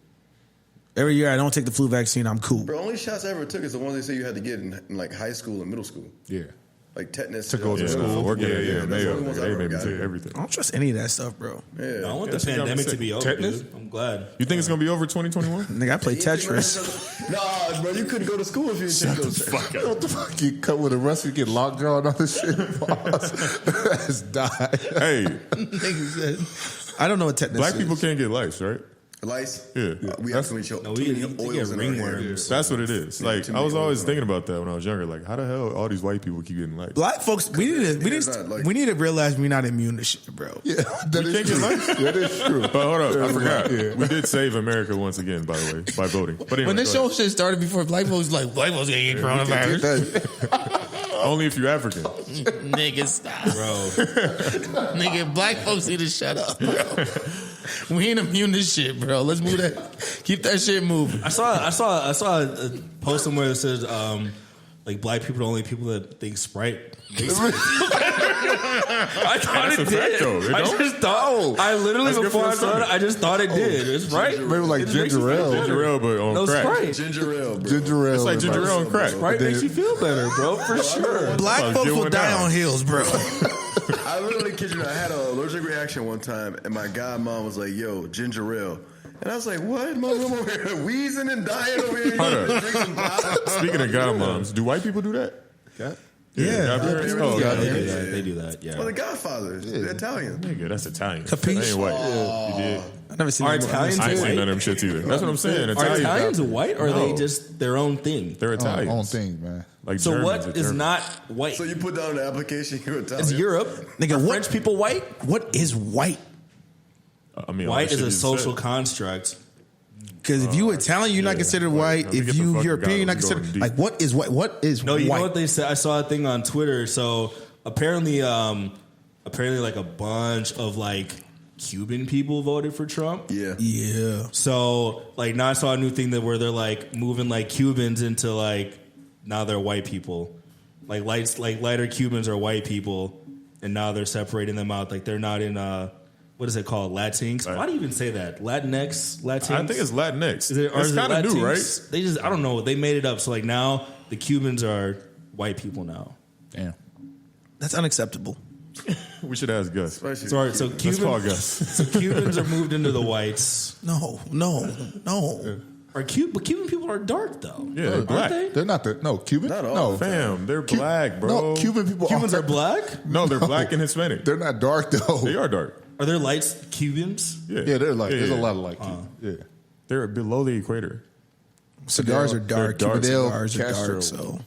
Every year I don't take the flu vaccine, I'm cool. Bro, only shots I ever took is the ones they say you had to get in like high school and middle school. Yeah. Like tetanus. To go to Yeah, school. working Yeah, at yeah, that's Mayo. the only ones I They ever made me got. take everything. I don't trust any of that stuff, bro. Yeah. I want Yes, the you got me pandemic to sick. be over. Tetanus? Dude. I'm glad. You think it's gonna be over 2021? Nigga, I play Tetris. Nah, bro, you couldn't go to school if you didn't take those. What the fuck? You cut with a rust, you get lockjaw and all this shit. That's die. Hey, Nigga said, I don't know what tetanus black is. people can't get lice, right? Lice? Yeah. We have too many, No, too we many get oils in our hair. ringworms. That's what it is. Like too I was many always oils. thinking about that when I was younger. Like, how the hell all these white people keep getting lice? Black folks, we need to realize we're not immune to shit, bro. Yeah, that We can't is get true. lice? That is true. But hold up, I forgot. Yeah. We did save America once again, by the way, by voting. But anyway, When this go show shit started before, black folks like black folks ain't get coronavirus. ahead. Only if you're African. Nigga, stop, Bro, nigga. Black folks need to shut up, bro. We ain't immune to shit, bro. Let's move that. Keep that shit moving. I saw a post somewhere that says like black people are the only people that think Sprite. Makes I thought That's it a fact, did. though. It I don't? just thought. I literally That's good before for I your saw it, stomach. I just thought it did. It's right. Maybe like It makes you ginger feel ale. better. Ginger ale, but on No crack. Sprite. Ginger ale, bro. Ginger ale. It's like is ginger ale and crack. Sprite makes you feel better, bro. For sure. Black Let's folks get will one die down. on hills, bro. I literally kid you not. I had an allergic reaction one time, and my godmom was like, "Yo, ginger ale," and I was like, "What? Mom, I'm over here wheezing and dying over here." Hold up. Drinking pop. Speaking of godmoms, do white people do that? Yeah. Godparents? Oh, Yeah, okay. They do that. Yeah. Well, the Godfathers, they're Italian. Nigga, that's Italian. Capiche? That ain't white. You did. I never seen Are them. Italians I ain't seen white? none of them shits either. That's what I'm saying. Are Italians, Italians white or are they No. just their own thing? They're Italians. Own thing, man. Like So Germans what are is Germans. not white? So you put down the application, you're Italian. It's Europe. Nigga, Are what- French people white? What is white? I mean, all White that is shit a you social said. construct. Because if you Italian, you're not considered white. let me If get the you fuck European, you're not out. We going considered deep. like what is white? What is No, you white? know what they said? I saw a thing on Twitter. So apparently like a bunch of like Cuban people voted for Trump. Yeah. Yeah, So like now I saw a new thing that where they're like moving like Cubans into like now they're white people. Like lighter Cubans are white people, and now they're separating them out. Like they're not in what is it called? Latinx? Right. Why do you even say that? Latinx? Latinx? I think it's Latinx. Is it, or It's is it kind of new, Latinx? right? They just I don't know. They made it up. So like now the Cubans are white people now. Damn. that's unacceptable. We should ask Gus. Especially Sorry, so Let's call Cubans, Gus. so Cubans are moved into the whites. No. But Cuban people are dark though. Yeah, they're aren't black. they? They're not Cuban. Not all. No, Fam, they're Cu- black, bro. No, Cuban people. Cubans are black. No, they're black and Hispanic. They're not dark though. They are dark. Are there lights Cubans? Yeah, Yeah, they're like. Yeah, There's yeah. a lot of like. Yeah. They're below the equator. Cigars are dark. They're dark. Cuban cigars are Castro. dark. So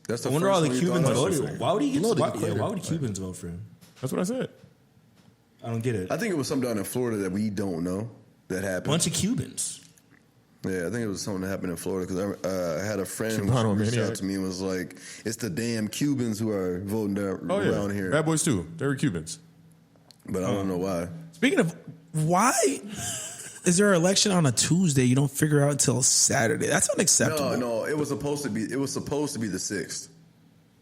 That's the I wonder first all the one you Cubans thought of. voted. Why would he get? Below the Why, equator. why would Cubans vote for him? That's what I said. I don't get it. I think it was something down in Florida that we don't know that happened. Bunch of Cubans. Yeah, I think it was something that happened in Florida because I had a friend Cubano who reached maniac. out to me and was like, "It's the damn Cubans who are voting down Oh yeah, around here," Bad Boys too. They were Cubans. but I don't know why. speaking of, why is there an election on a Tuesday? You don't figure out until Saturday. That's unacceptable. No, it was supposed to be. It was supposed to be the 6th,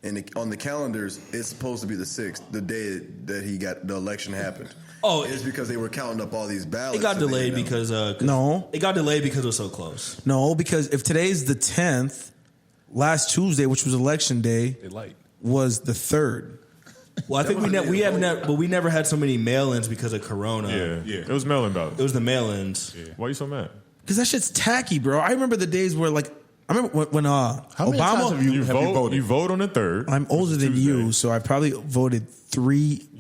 and on the calendars, it's supposed to be the 6th, the day that the election happened. Oh, It's because they were counting up all these ballots. It got that they delayed didn't know. because No. it got delayed because it was so close. No, because if today's the 10th, last Tuesday, which was election day, was the 3rd. Well, I think we never had so many mail-ins because of Corona. Yeah. It was mail-in ballots. It was the mail-ins. Why are you so mad? Because that shit's tacky, bro. I remember the days where, like, I remember when How many times Obama. have you voted? You vote on the 3rd. I'm older than you, so I probably voted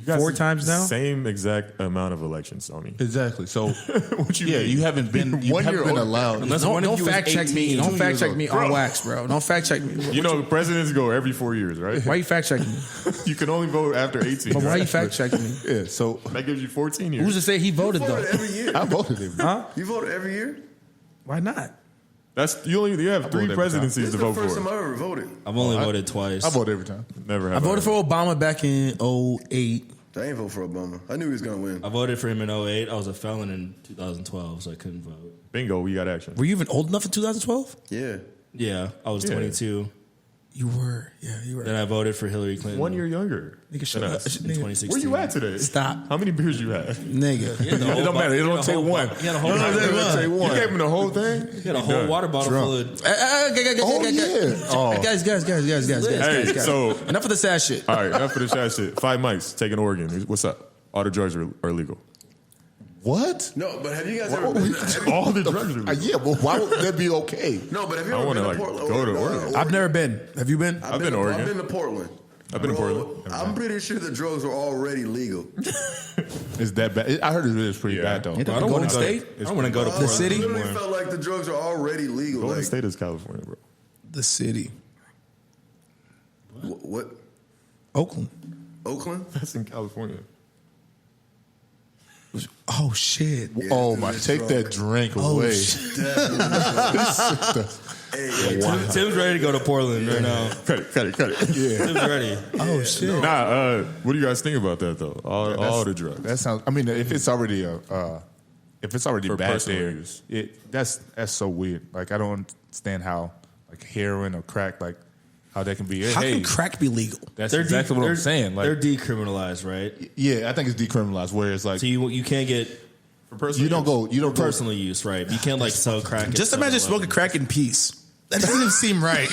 four times now. Same exact amount of elections, Tony. Exactly. So What you yeah, mean? you haven't been. You 1 year haven't been older. allowed. Unless Don't, one of don't you was fact check me. 18. Don't 2 fact years check old. me on wax, bro. Don't fact check me. You know, presidents go every 4 years, right? Why you fact checking me? You can only vote after 18. But why right? you fact checking me? Yeah. So That gives you 14 years. Who's to say he voted You voted though? every year. I voted him. Huh? You voted every year. Why not? You have 3 voted every time. presidencies This is to the vote first time for. I ever voted. I've only voted twice. I vote every time. Never I have. voted for Obama back in 08. I ain't vote for Obama. I knew he was gonna win. I voted for him in 08. I was a felon in 2012, so I couldn't vote. Bingo. We got action. Were you even old enough in 2012? Yeah. Yeah, I was Yeah. 22. You were. Yeah, you were. Then I voted for Hillary Clinton. 1 year younger. Nigga, shut than up. us. in Nigga, 2016. Where you at today? Stop. How many beers you had? Nigga. He had the whole It don't matter. It bo- don't he take had a whole one. bo- He had a whole, bottle- You gave him the whole thing? he had a whole water bottle full of. Guys. Hey, so- Enough of the sad shit. All right, enough for the chat shit. 5 mics taking Oregon. What's up? All the drugs are illegal. What? No, but have you guys ever been? All the drugs are illegal. Yeah, but why would that be okay? No, but have you I ever wanna, been like, to Portland? go to Oregon. I've never been. Have you been? I've been to Oregon. I've been to Portland. I've been to Bro, Portland. I'm pretty sure the drugs were already legal. Is that bad? I heard it is pretty Yeah. bad though. Ain't that I the don't Golden want to go. State? I don't want to go to Portland city? I literally anymore. felt like the drugs are already legal. Golden Like, State is California, bro. The city. what? Oakland. Oakland? That's in California. Oh, shit. Oh my! Take that drink Oh, away. shit. Hey, Tim's ready to go to Portland right now. Cut it. Tim's ready. Oh, shit. Nah, what do you guys think about that, though? All the drugs. That sounds. I mean, if it's already For bad personal there, use. that's so weird. Like I don't understand how like heroin or crack. Like how that can be. How can crack be legal? That's exactly what I'm saying. Like, they're decriminalized, right? Yeah, I think it's decriminalized. Where it's like, So you can't get you don't go personal use, right? You can't like sell crack. Just imagine smoking crack in peace. That doesn't even seem right.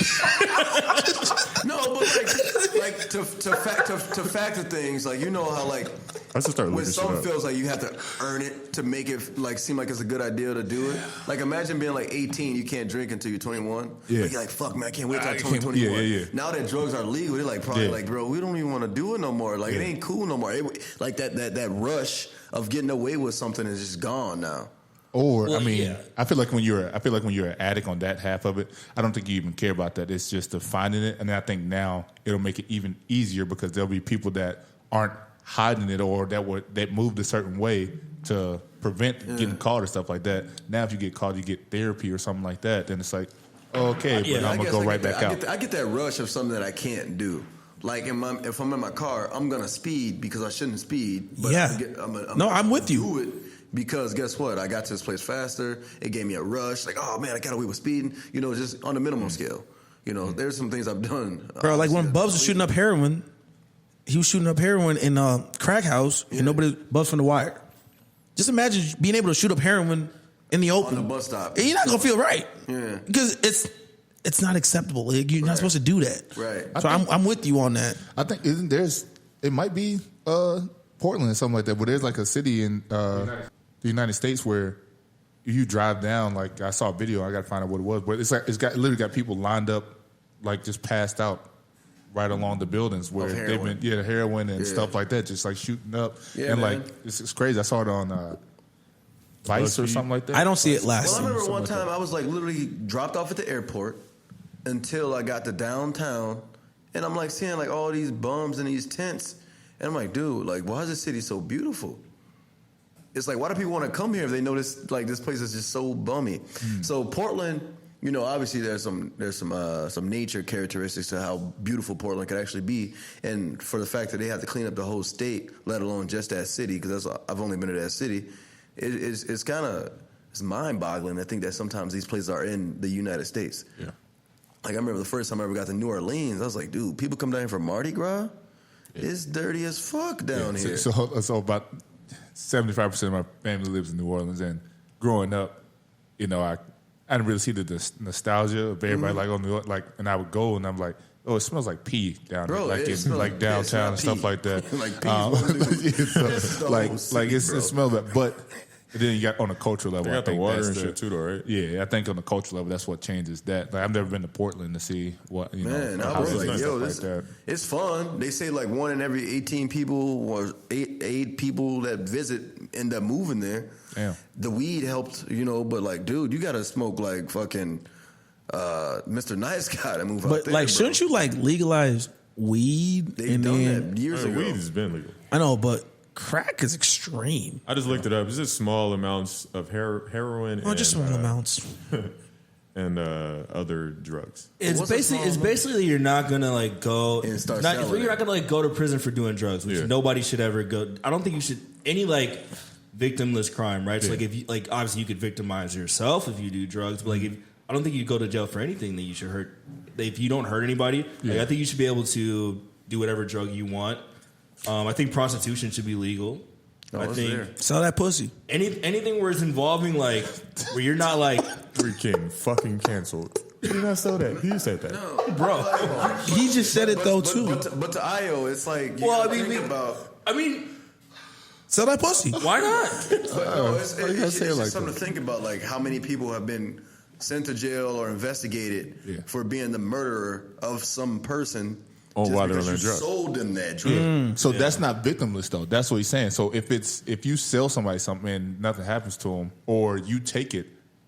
No, but like to factor things, like you know how like I should start when looking shit something up. feels like you have to earn it to make it like seem like it's a good idea to do it. Like imagine being like 18, you can't drink until you're 21. Yeah. But you're like, fuck man, I can't wait till I'm 21. Yeah. Now that drugs are legal, they're like probably like, bro, we don't even want to do it no more. Like it ain't cool no more. Like that rush of getting away with something is just gone now. Or I feel like when you're an addict on that half of it, I don't think you even care about that. It's just the finding it, and I think now it'll make it even easier because there'll be people that aren't hiding it or that moved a certain way to prevent getting caught or stuff like that. Now, if you get caught, you get therapy or something like that. Then it's like, okay, but I'm gonna go right back out. I get that rush of something that I can't do. Like if I'm in my car, I'm gonna speed because I shouldn't speed. But I'm with you. Do it because guess what? I got to this place faster. It gave me a rush. Like, oh man, I got away with speeding. You know, just on the minimum scale. You know, there's some things I've done. Bro, like when Bubs was shooting up heroin, he was shooting up heroin in a crack house, and Bubs from The Wire. Just imagine being able to shoot up heroin in the open. On the bus stop. You're not gonna feel right. Yeah. Because it's not acceptable. Like, you're not supposed to do that. Right. So I'm with you on that. I think it might be Portland or something like that, but there's like a city in the United States where you drive down. Like I saw a video, I got to find out what it was, but it's literally got people lined up, like just passed out right along the buildings where they've been heroin and stuff like that, just like shooting up and like it's crazy. I saw it on Vice or something like that. I don't see it lasting. Well, I remember one time I was like literally dropped off at the airport until I got to downtown, and I'm like seeing like all these bums in these tents, and I'm like, dude, like why is this city so beautiful? It's like, why do people want to come here if they know this place is just so bummy? So Portland, you know, obviously there's some nature characteristics to how beautiful Portland could actually be, and for the fact that they have to clean up the whole state, let alone just that city, because I've only been to that city, it's kind of mind-boggling. I think that sometimes these places are in the United States. Yeah. Like I remember the first time I ever got to New Orleans, I was like, dude, people come down here for Mardi Gras? Yeah. It's dirty as fuck down here. So about 75% of my family lives in New Orleans, and growing up, you know, I didn't really see the nostalgia of everybody like on the and I would go and I'm like, oh, it smells like pee down there, like in like downtown and stuff like that. It smells like, but then you got on a cultural level. They got the water and shit too, though, right? Yeah, I think on the cultural level, that's what changes that. Like, I've never been to Portland to see what I was like, yo, it's fun. They say like 1 in every 18 people or 8 people that visit end up moving there. Damn. The weed helped, you know, but like, dude, you got to smoke like fucking Mr. Nice Guy to move out there. But like, shouldn't you like legalize weed? They've done that years ago. Weed has been legal. I know, but crack is extreme. I just looked it up. It's just small amounts of heroin. Oh, just small amounts. And other drugs. It's basically you're not gonna like go and start you're selling not gonna like go to prison for doing drugs, which nobody should ever go. I don't think you should any like victimless crime, right? So like if you like obviously you could victimize yourself if you do drugs, but like I don't think you go to jail for anything that you should hurt. If you don't hurt anybody, like, I think you should be able to do whatever drug you want. I think prostitution should be legal. I think sell that pussy. Anything where it's involving like where you're not like freaking fucking canceled. He did not sell that. He said that, bro. He just said it though too. But to Io, it's like I mean, sell that pussy. Why not? It's just something to think about. Like how many people have been sent to jail or investigated for being the murderer of some person. Oh, just while they're on because their you drugs. sold them that drug. So that's not victimless though. That's what he's saying. So if you sell somebody something and nothing happens to them, or you take it,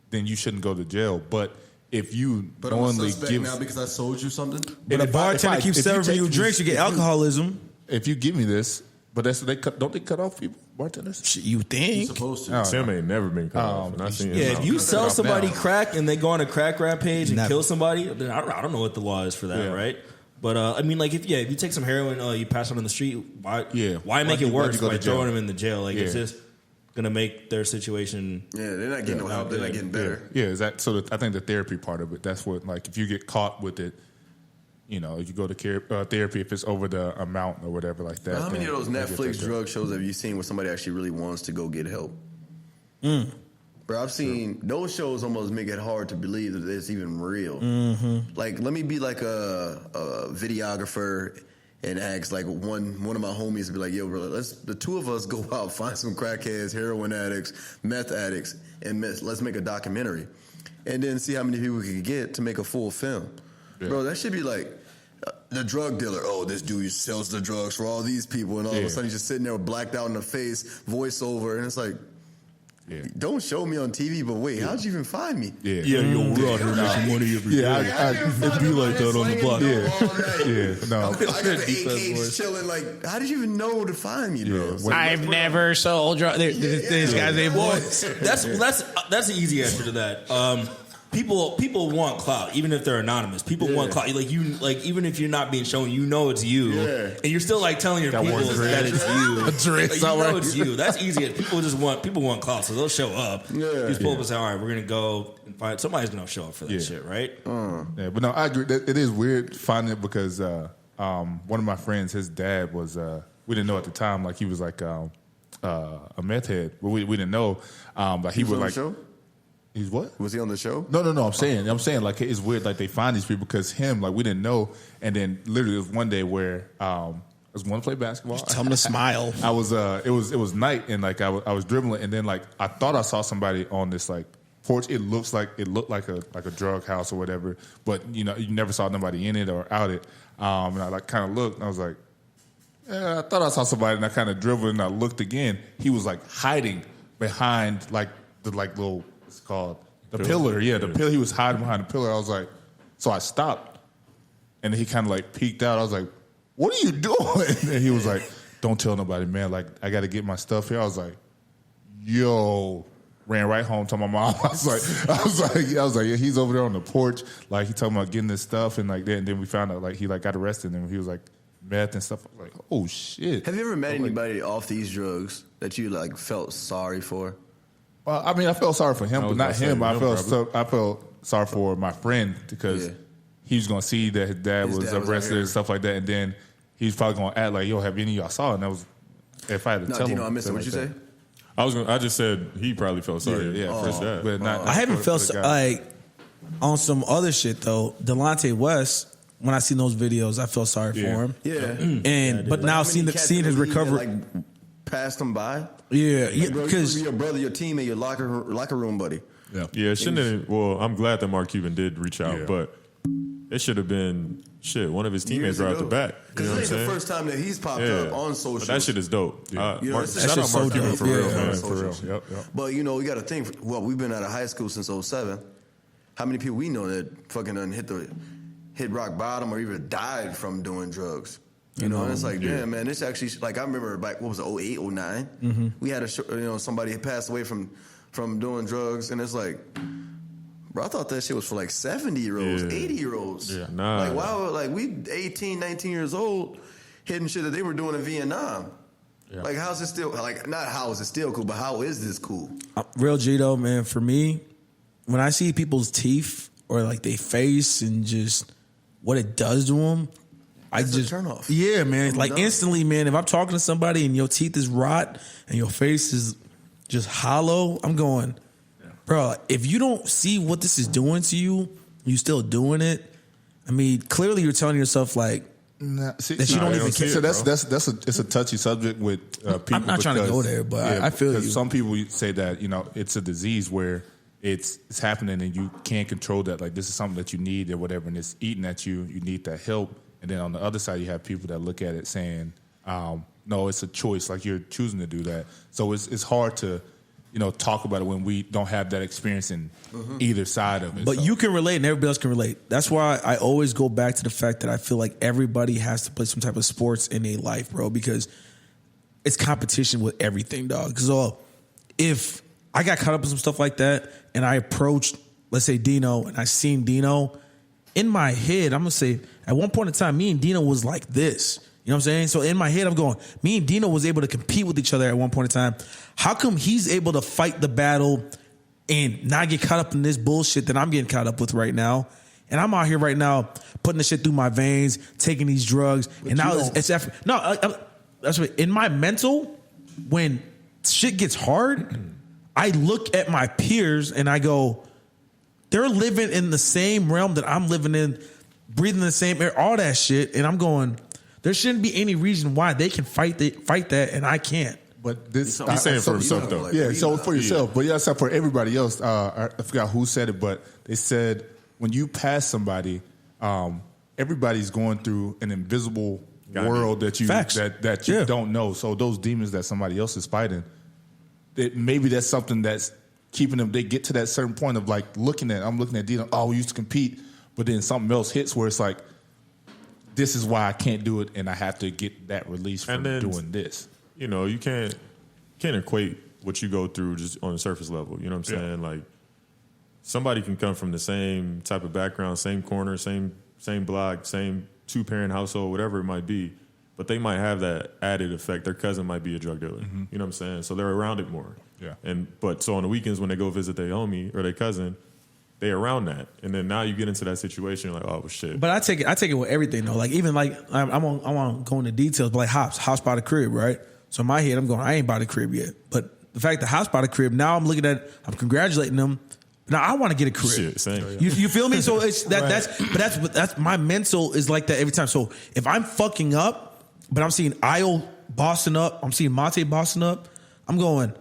then you shouldn't go to jail. But if you knowingly give now because I sold you something, but a bartender keeps serving you drinks, you get alcoholism. If you give me this, but that's don't they cut off people, bartenders? You think? you're supposed to. Tim ain't never been cut off. And I seen him If you sell somebody crack and they go on a crack rampage and Never. kill somebody, then I don't know what the law is for that, right? But I mean, like if you take some heroin, you pass it on the street. Why make it worse by throwing them in the jail? Like it's just gonna make their situation. Yeah, they're not getting no help. They're not getting better. I think the therapy part of it. That's what like if you get caught with it, you go to therapy if it's over the amount or whatever like that. How many of those then you get Netflix checked out. drug shows have you seen where somebody actually really wants to go get help? Bro, I've seen those shows almost make it hard to believe that it's even real. Like, let me be like a videographer and ask like one of my homies to be like, yo, bro, the two of us go out, find some crackheads, heroin addicts, meth addicts, and let's make a documentary. And then see how many people we can get to make a full film. Yeah. Bro, that should be like the drug dealer. Oh, this dude sells the drugs for all these people, and all of a sudden he's just sitting there blacked out in the face, voiceover, and it's like, don't show me on TV, but wait, how'd you even find me? Yo, we're out here making money every day. It'd be like that on the block. I got the AKs chilling. Like, how did you even know to find me, bro? I've never sold drugs. This guy's name was. That's an easy answer to that. People want clout, even if they're anonymous. People want clout. Even if you're not being shown, it's you, and you're still like telling your people that it's you. It's you. That's easy. People want clout, so they'll show up. You just pull up and say, all right, we're gonna go and find somebody's gonna show up for that shit, right? Yeah, but no, I agree. It is weird finding it because one of my friends, his dad was we didn't know at the time, like he was like a meth head. We didn't know, but he was like. Show? He's what? Was he on the show? No. I'm saying like it's weird. Like they find these people because we didn't know. And then literally it was one day where I was going to play basketball. Tell him to smile. I was it was night and like I was dribbling and then like I thought I saw somebody on this like porch. It looked like a drug house or whatever. But you never saw nobody in it or out it. And I like kind of looked and I was like, yeah, I thought I saw somebody and I kind of dribbled and I looked again. He was like hiding behind like the like little. Called the pillar. The pillar. He was hiding behind the pillar. I was like, so I stopped, and then he kind of like peeked out. I was like, "What are you doing?" And he was like, "Don't tell nobody, man. Like, I got to get my stuff here." I was like, "Yo." Ran right home to my mom. I was like, yeah, he's over there on the porch. Like he talking about getting this stuff, and like then we found out like he like got arrested, and he was like meth and stuff. I was like, oh shit. Have you ever met anybody off these drugs that you like felt sorry for? Well, I mean, I felt sorry for him, but not him. I felt sorry for my friend because he was going to see that his dad was arrested and stuff like that, and then he's probably going to act like, "Yo, have any of y'all saw it?" And that was if I had to tell him. I missed it. What'd you say? I just said he probably felt sorry. For his dad. But not I haven't felt like on some other shit though. Delonte West, when I seen those videos, I felt sorry for him. Yeah, but now seeing his recovery. Like, passed him by. Because your brother, your teammate, your locker room buddy. Yeah. Shouldn't have. Well, I'm glad that Mark Cuban did reach out, but it should have been one of his teammates right off the bat. Because it's the first time that he's popped up on social. But that shit is dope. Shout out Mark Cuban for real, man. For real. Yep. But you got to think. Well, we've been out of high school since 2007. How many people we know that fucking done hit rock bottom or even died from doing drugs? And it's like, damn, man, this actually, like, I remember back, what was it, 08, 09? We had somebody had passed away from doing drugs, and it's like, bro, I thought that shit was for like 70-year-olds, 80-year-olds. Yeah, nah. Like, wow, like, we 18, 19 years old, hitting shit that they were doing in Vietnam. Yeah. Like, how's it still, like, not how is it still cool, but how is this cool? Real G, though, man, for me, when I see people's teeth or, like, they face and just what it does to them, It's a turn off. Yeah, man. Like instantly, man, if I'm talking to somebody and your teeth is rot and your face is just hollow, I'm going, bro, if you don't see what this is doing to you, you still doing it. I mean, clearly you're telling yourself like that you don't even care. So it's a touchy subject with people. I'm not trying to go there, but I feel you. Some people say that it's a disease where it's happening and you can't control that. Like this is something that you need or whatever, and it's eating at you. You need that help. And then on the other side, you have people that look at it saying, no, it's a choice. Like you're choosing to do that. So it's hard to, talk about it when we don't have that experience in either side of it. But you can relate and everybody else can relate. That's why I always go back to the fact that I feel like everybody has to play some type of sports in their life, bro, because it's competition with everything, dog. So if I got caught up in some stuff like that and I approached, let's say, Dino, and I seen Dino, in my head, I'm going to say, at one point in time, me and Dino was like this. You know what I'm saying? So in my head, I'm going, me and Dino was able to compete with each other at one point in time. How come he's able to fight the battle and not get caught up in this bullshit that I'm getting caught up with right now? And I'm out here right now putting the shit through my veins, taking these drugs, and now it's effort. No, that's what in my mental when shit gets hard, I look at my peers and I go, they're living in the same realm that I'm living in, breathing the same air, all that shit, and I'm going, there shouldn't be any reason why they can fight that and I can't. But this, He's saying for himself though. Yeah, so for yourself, but yeah, so for everybody else, I forgot who said it, but they said when you pass somebody, everybody's going through an invisible world that you that you don't know. So those demons that somebody else is fighting, maybe that's something that's keeping them. They get to that certain point of like I'm looking at Dino. Oh, we used to compete, but then something else hits where it's like, this is why I can't do it, and I have to get that release from doing this. You know, you can't equate what you go through just on the surface level. You know what I'm saying? Like somebody can come from the same type of background, same corner, same block, same 2-parent household, whatever it might be, but they might have that added effect. Their cousin might be a drug dealer. Mm-hmm. You know what I'm saying? So they're around it more. Yeah. But so on the weekends when they go visit their homie or their cousin, they around that, and then now you get into that situation, you're like, oh well, shit. But I take it with everything though. Like even like I want to go into details, but like house by the crib, right? So in my head, I'm going, I ain't by the crib yet. But the fact the house by the crib, now I'm looking at, I'm congratulating them. Now I want to get a crib. Shit, same. You feel me? So it's that's my mental is like that every time. So if I'm fucking up, but I'm seeing Io bossing up, I'm seeing Monte bossing up, I'm going,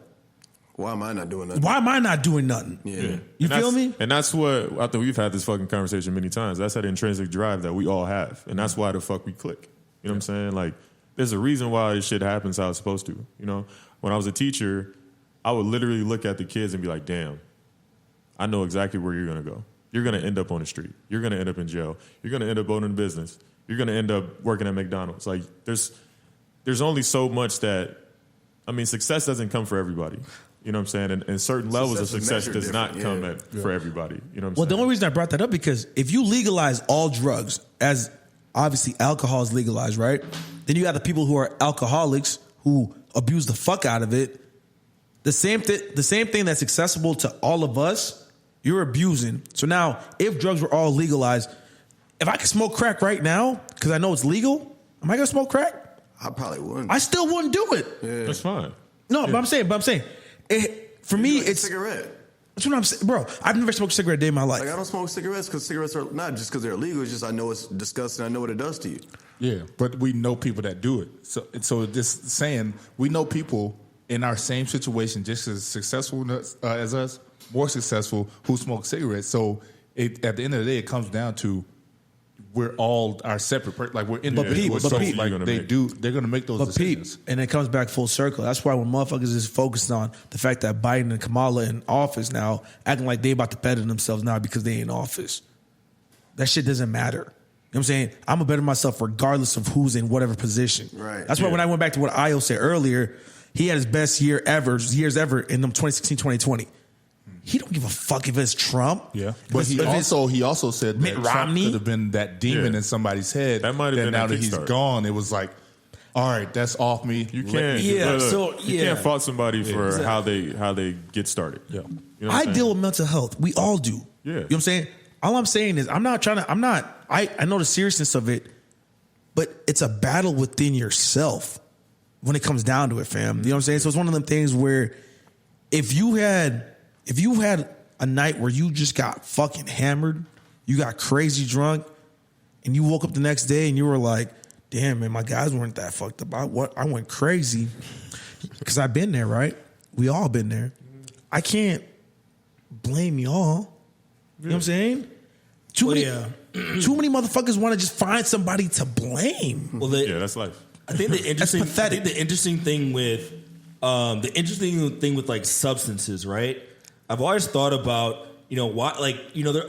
why am I not doing nothing? why am I not doing nothing? Yeah. You feel me? And that's what I think we've had this fucking conversation many times. That's that intrinsic drive that we all have, and that's why the fuck we click. You know what I'm saying? Like, there's a reason why this shit happens how it's supposed to. You know, when I was a teacher, I would literally look at the kids and be like, damn, I know exactly where you're going to go. You're going to end up on the street. You're going to end up in jail. You're going to end up owning a business. You're going to end up working at McDonald's. Like, there's only so much that, I mean, success doesn't come for everybody. You know what I'm saying? And certain levels of success does not come for everybody. You know what I'm saying? The only reason I brought that up because if you legalize all drugs, as obviously alcohol is legalized, right? Then you got the people who are alcoholics who abuse the fuck out of it. The same thing that's accessible to all of us, you're abusing. So now, if drugs were all legalized, if I could smoke crack right now because I know it's legal, am I gonna smoke crack? I probably wouldn't. I still wouldn't do it. Yeah. That's fine. No, but I'm saying, for me, Like a it's cigarette. That's what I'm saying, bro. I've never smoked a cigarette a day in my life. Like I don't smoke cigarettes because cigarettes are not just because they're illegal. It's just I know it's disgusting. I know what it does to you. Yeah, but we know people that do it. So just saying, we know people in our same situation, just as successful as us, more successful, who smoke cigarettes. So at the end of the day, it comes down to we're all our separate, like we're individuals. But So Pete, like they're going to make those decisions. And it comes back full circle. That's why when motherfuckers is focused on the fact that Biden and Kamala in office now, acting like they about to better themselves now because they in office. That shit doesn't matter. You know what I'm saying? I'm going to better myself regardless of who's in whatever position. Right. That's why when I went back to what Io said earlier, he had his best years ever in them 2016, 2020. He don't give a fuck if it's Trump. Yeah, but he also said that Mitt Trump Romney could have been that demon in somebody's head. That might have been now a that he's kickstart. gone, it was like, all right, that's off me. You can't. You can't fault somebody for how they get started. Yeah. You know what I I'm saying? deal with mental health. We all do. Yeah. You know what I'm saying? All I'm saying is I know the seriousness of it, but it's a battle within yourself when it comes down to it, fam. You know what I'm saying? So it's one of them things where if you had a night where you just got fucking hammered, you got crazy drunk, and you woke up the next day and you were like, damn, man, my guys weren't that fucked up. I went crazy. Because I've been there, right? We all been there. I can't blame y'all. You know what I'm saying? Too many motherfuckers want to just find somebody to blame. Well, that's life. I think the interesting, pathetic. I think the interesting thing with like substances, right? I've always thought about, why, like,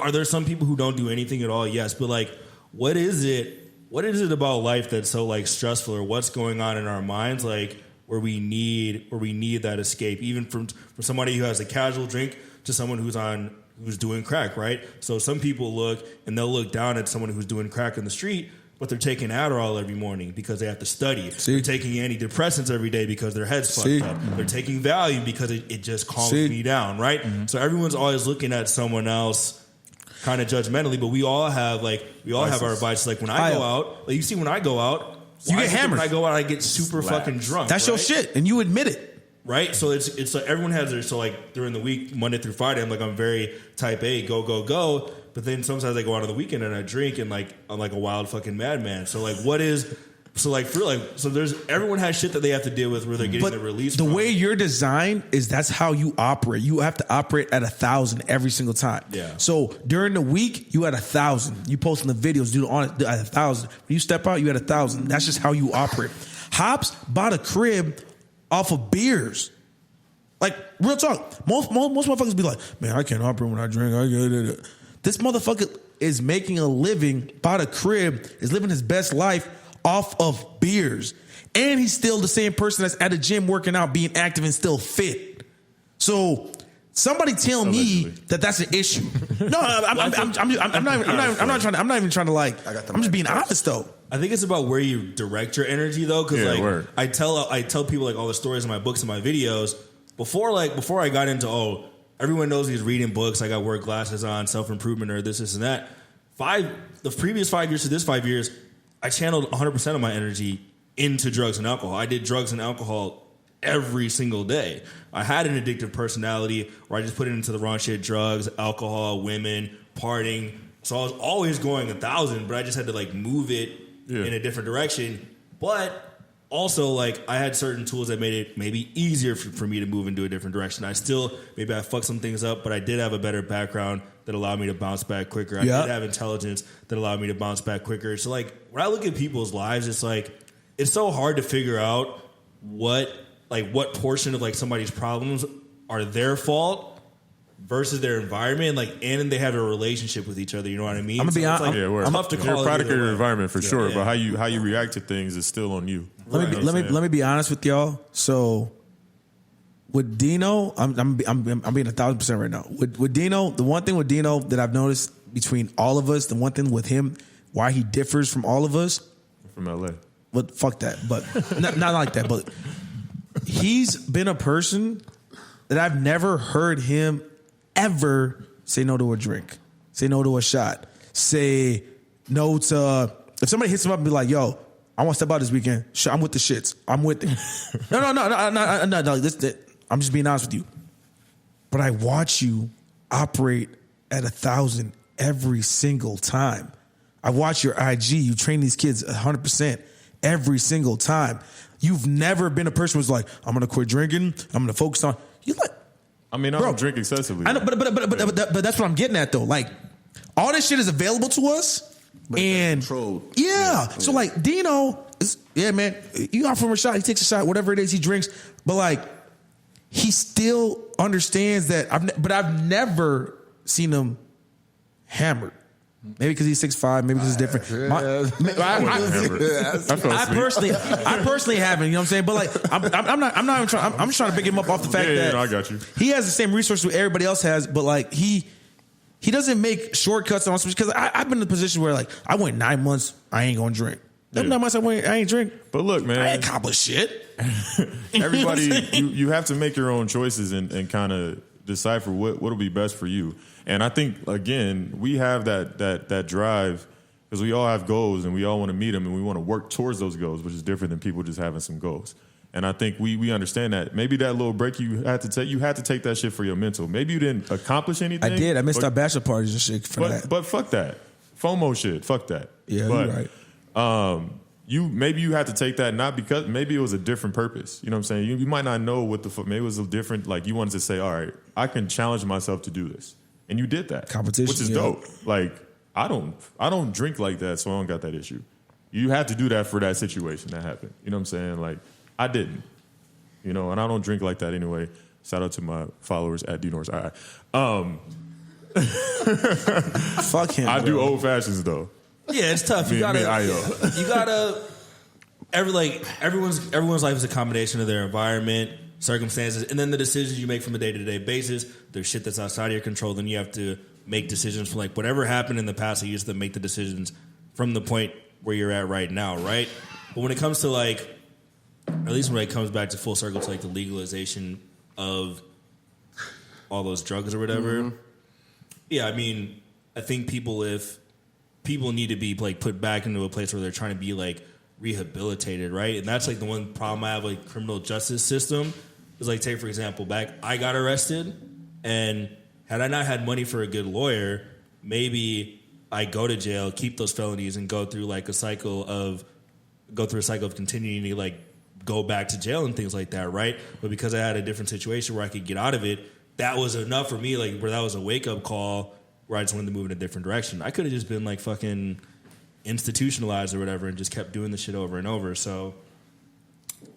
are there some people who don't do anything at all? Yes, but like, what is it about life that's so like stressful, or what's going on in our minds, like where we need that escape, even from somebody who has a casual drink to someone who's doing crack, right? So some people they'll look down at someone who's doing crack in the street, but they're taking Adderall every morning because they have to study. They're taking antidepressants every day because their head's fucked up. They're taking Valium because it just calms me down, right? Mm-hmm. So everyone's always looking at someone else kind of judgmentally, but we all have our vices. Like when I go out, like you see when I go out, you get hammered. When I go out, I get super fucking drunk. That's your shit, and you admit it. Right, so it's like everyone has their, so like during the week, Monday through Friday, I'm very type A, go. But then sometimes I go out on the weekend and I drink and like I'm like a wild fucking madman. So like there's everyone has shit that they have to deal with where they're getting the release. The way you're designed is that's how you operate. You have to operate at 1,000 every single time. Yeah. So during the week, you at 1,000. You posting the videos, do on it at 1,000. When you step out, you at 1,000. That's just how you operate. Hops bought a crib off of beers. Like, real talk. Most motherfuckers be like, man, I can't operate when I drink. This motherfucker is making a living, bought a crib, is living his best life off of beers. And he's still the same person that's at a gym working out, being active and still fit. So somebody tell me that that's an issue. No, I'm not even trying to like, I'm just being honest though. I think it's about where you direct your energy though, because I tell people like all the stories in my books and my videos before I got into everyone knows he's reading books. I got work glasses on, self-improvement or this and that. The previous 5 years to this 5 years, I channeled 100% of my energy into drugs and alcohol. I did drugs and alcohol every single day. I had an addictive personality where I just put it into the wrong shit: drugs, alcohol, women, partying. So I was always going 1,000, but I just had to like move it in a different direction. But also, like, I had certain tools that made it maybe easier for me to move into a different direction. I fucked some things up, but I did have a better background that allowed me to bounce back quicker. I did have intelligence that allowed me to bounce back quicker. So, like, when I look at people's lives, it's like, it's so hard to figure out what portion of, like, somebody's problems are their fault versus their environment, like, and they have a relationship with each other. You know what I mean? I'm gonna be honest. I'm tough to call. You're a product of your environment for sure, but how you react to things is still on you. Let me be honest with y'all. So with Dino, I'm being 1,000% right now. With Dino, the one thing with Dino that I've noticed between all of us, the one thing with him, why he differs from all of us, from LA. But fuck that. But not like that. But he's been a person that I've never heard him ever say no to a drink, say no to a shot, say no to, if somebody hits him up and be like, yo, I want to step out this weekend. I'm with the shits. I'm with it. No. I'm just being honest with you. But I watch you operate at 1,000 every single time. I watch your IG. You train these kids 100% every single time. You've never been a person who's like, I'm going to quit drinking. I'm going to focus on. You like, I mean, I don't drink excessively. I know, but that's what I'm getting at though. Like, all this shit is available to us, but and controlled. Yeah. So like Dino is, man. You offer him a shot, he takes a shot, whatever it is he drinks. But like, he still understands that. I've never seen him hammered. Maybe because he's 6'5", maybe because it's different. I personally haven't. You know what I'm saying? But like, I'm not even trying. I'm just trying to pick him up off the fact that I got you. He has the same resources everybody else has, but like he doesn't make shortcuts on because I've been in a position where like I went 9 months, I ain't gonna drink. 9 months I ain't drink. But look, man, I ain't accomplished shit. Everybody, you have to make your own choices and kind of decipher what'll be best for you. And I think, again, we have that drive because we all have goals and we all want to meet them and we want to work towards those goals, which is different than people just having some goals. And I think we understand that. Maybe that little break you had to take that shit for your mental. Maybe you didn't accomplish anything. I did. I missed our bachelor parties and shit for that. But fuck that. FOMO shit. Fuck that. Yeah, but, you're right. Maybe you had to take that not because maybe it was a different purpose. You know what I'm saying? You might not know what the fuck. Maybe it was a different. Like you wanted to say, all right, I can challenge myself to do this. And you did that. Competition. Which is dope. Like, I don't drink like that, so I don't got that issue. You had to do that for that situation that happened. You know what I'm saying? Like, I didn't. You know, and I don't drink like that anyway. Shout out to my followers at DNorris. Fuck him. I do old fashions though. Yeah, it's tough. Everyone's life is a combination of their environment, circumstances, and then the decisions you make from a day-to-day basis. There's shit that's outside of your control. Then you have to make decisions from like whatever happened in the past. You used to make the decisions from the point where you're at right now, right? But when it comes to like, at least when it comes back to full circle to like the legalization of all those drugs or whatever, yeah, I mean, I think if people need to be like put back into a place where they're trying to be like rehabilitated, right? And that's like the one problem I have with criminal justice system is like, take for example, I got arrested, and had I not had money for a good lawyer, maybe I go to jail, keep those felonies, and go through a cycle of continuing to like go back to jail and things like that, right? But because I had a different situation where I could get out of it, that was enough for me, like where that was a wake up call where I just wanted to move in a different direction. I could have just been like fucking institutionalized or whatever and just kept doing the shit over and over. So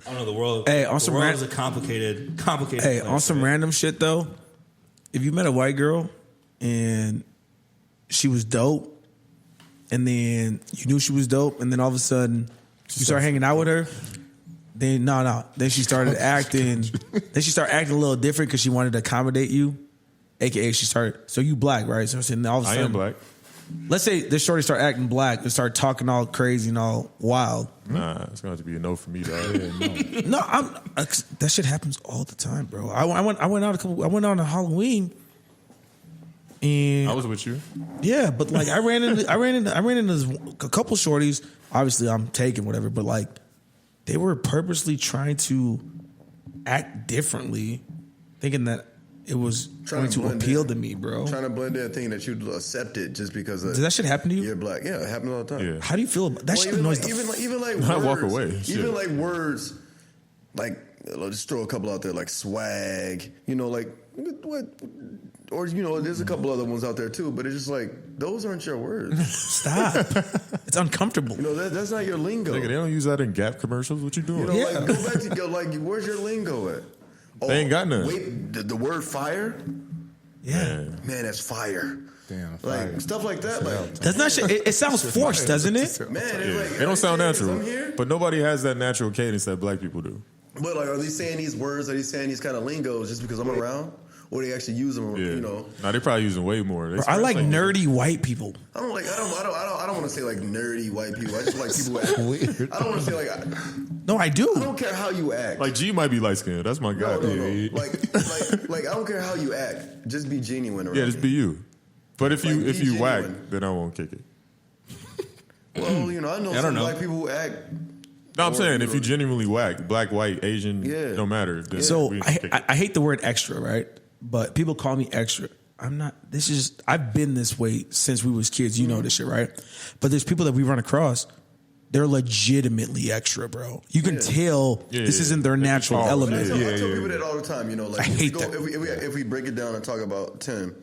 I don't know, the world. Hey, on the some world is a complicated. Hey, place, on some right? random shit though, if you met a white girl and she was dope, and then you knew she was dope, and then all of a sudden you start hanging out with her, then then she started acting. Then she started acting a little different because she wanted to accommodate you, aka she started. So you black, right? So then all of a sudden, I am black. Let's say this shorty start acting black and start talking all crazy and all wild. Nah, it's going to have to be a no for me, dog. No, that shit happens all the time, bro. I went out on a Halloween, and I was with you. yeah, but like I ran into a couple shorties. Obviously, I'm taking whatever, but like they were purposely trying to act differently, thinking that it was going to appeal to me, bro. Trying to blend in, thinking that you'd accept it just because Does that shit happen to you? you're black. Yeah, it happens all the time. Yeah. How do you feel about that? Shit annoys the Even like Not words, walk away. Shit. Even like words, like just throw a couple out there, like swag. You know, like what? Or there's a couple other ones out there too. But it's just like those aren't your words. Stop. It's uncomfortable. That's not your lingo. Nigga, they don't use that in Gap commercials. What you doing? Yeah. Like go back to like where's your lingo at? Oh, They ain't got none. Wait, the word fire? Yeah. Man, that's fire. Damn, Like fire. stuff like that. Like Doesn't that shit? It sounds forced, doesn't it? man, it's Yeah. like It don't sound are they saying natural. this? I'm here? But nobody has that natural cadence that black people do. But like, are they saying these words? Are they saying these kind of lingos just because I'm around, or they actually use them? Yeah. You know, Nah, they probably using way more. They I like like nerdy white people. I don't want to say like nerdy white people. I just like people who act weird. I don't want to say like No, I do. I don't care how you act. Like G might be light skinned. That's my guy. no. Like I don't care how you act. Just be genuine around. Yeah, just be you. But if you Like, if be you whack, genuine. then I won't kick it. Well, I know some black people who act. No, I'm Or, saying you if know, you genuinely whack, black, white, Asian, Yeah. don't matter. Then So we can kick it. I hate the word extra, right? But people call me extra. I'm not. I've been this way since we was kids. You know this shit, right? But there's people that we run across. They're legitimately extra, bro. You can tell this isn't their natural element. I tell people that all the time. Like I hate that. If we break it down and talk about Tim,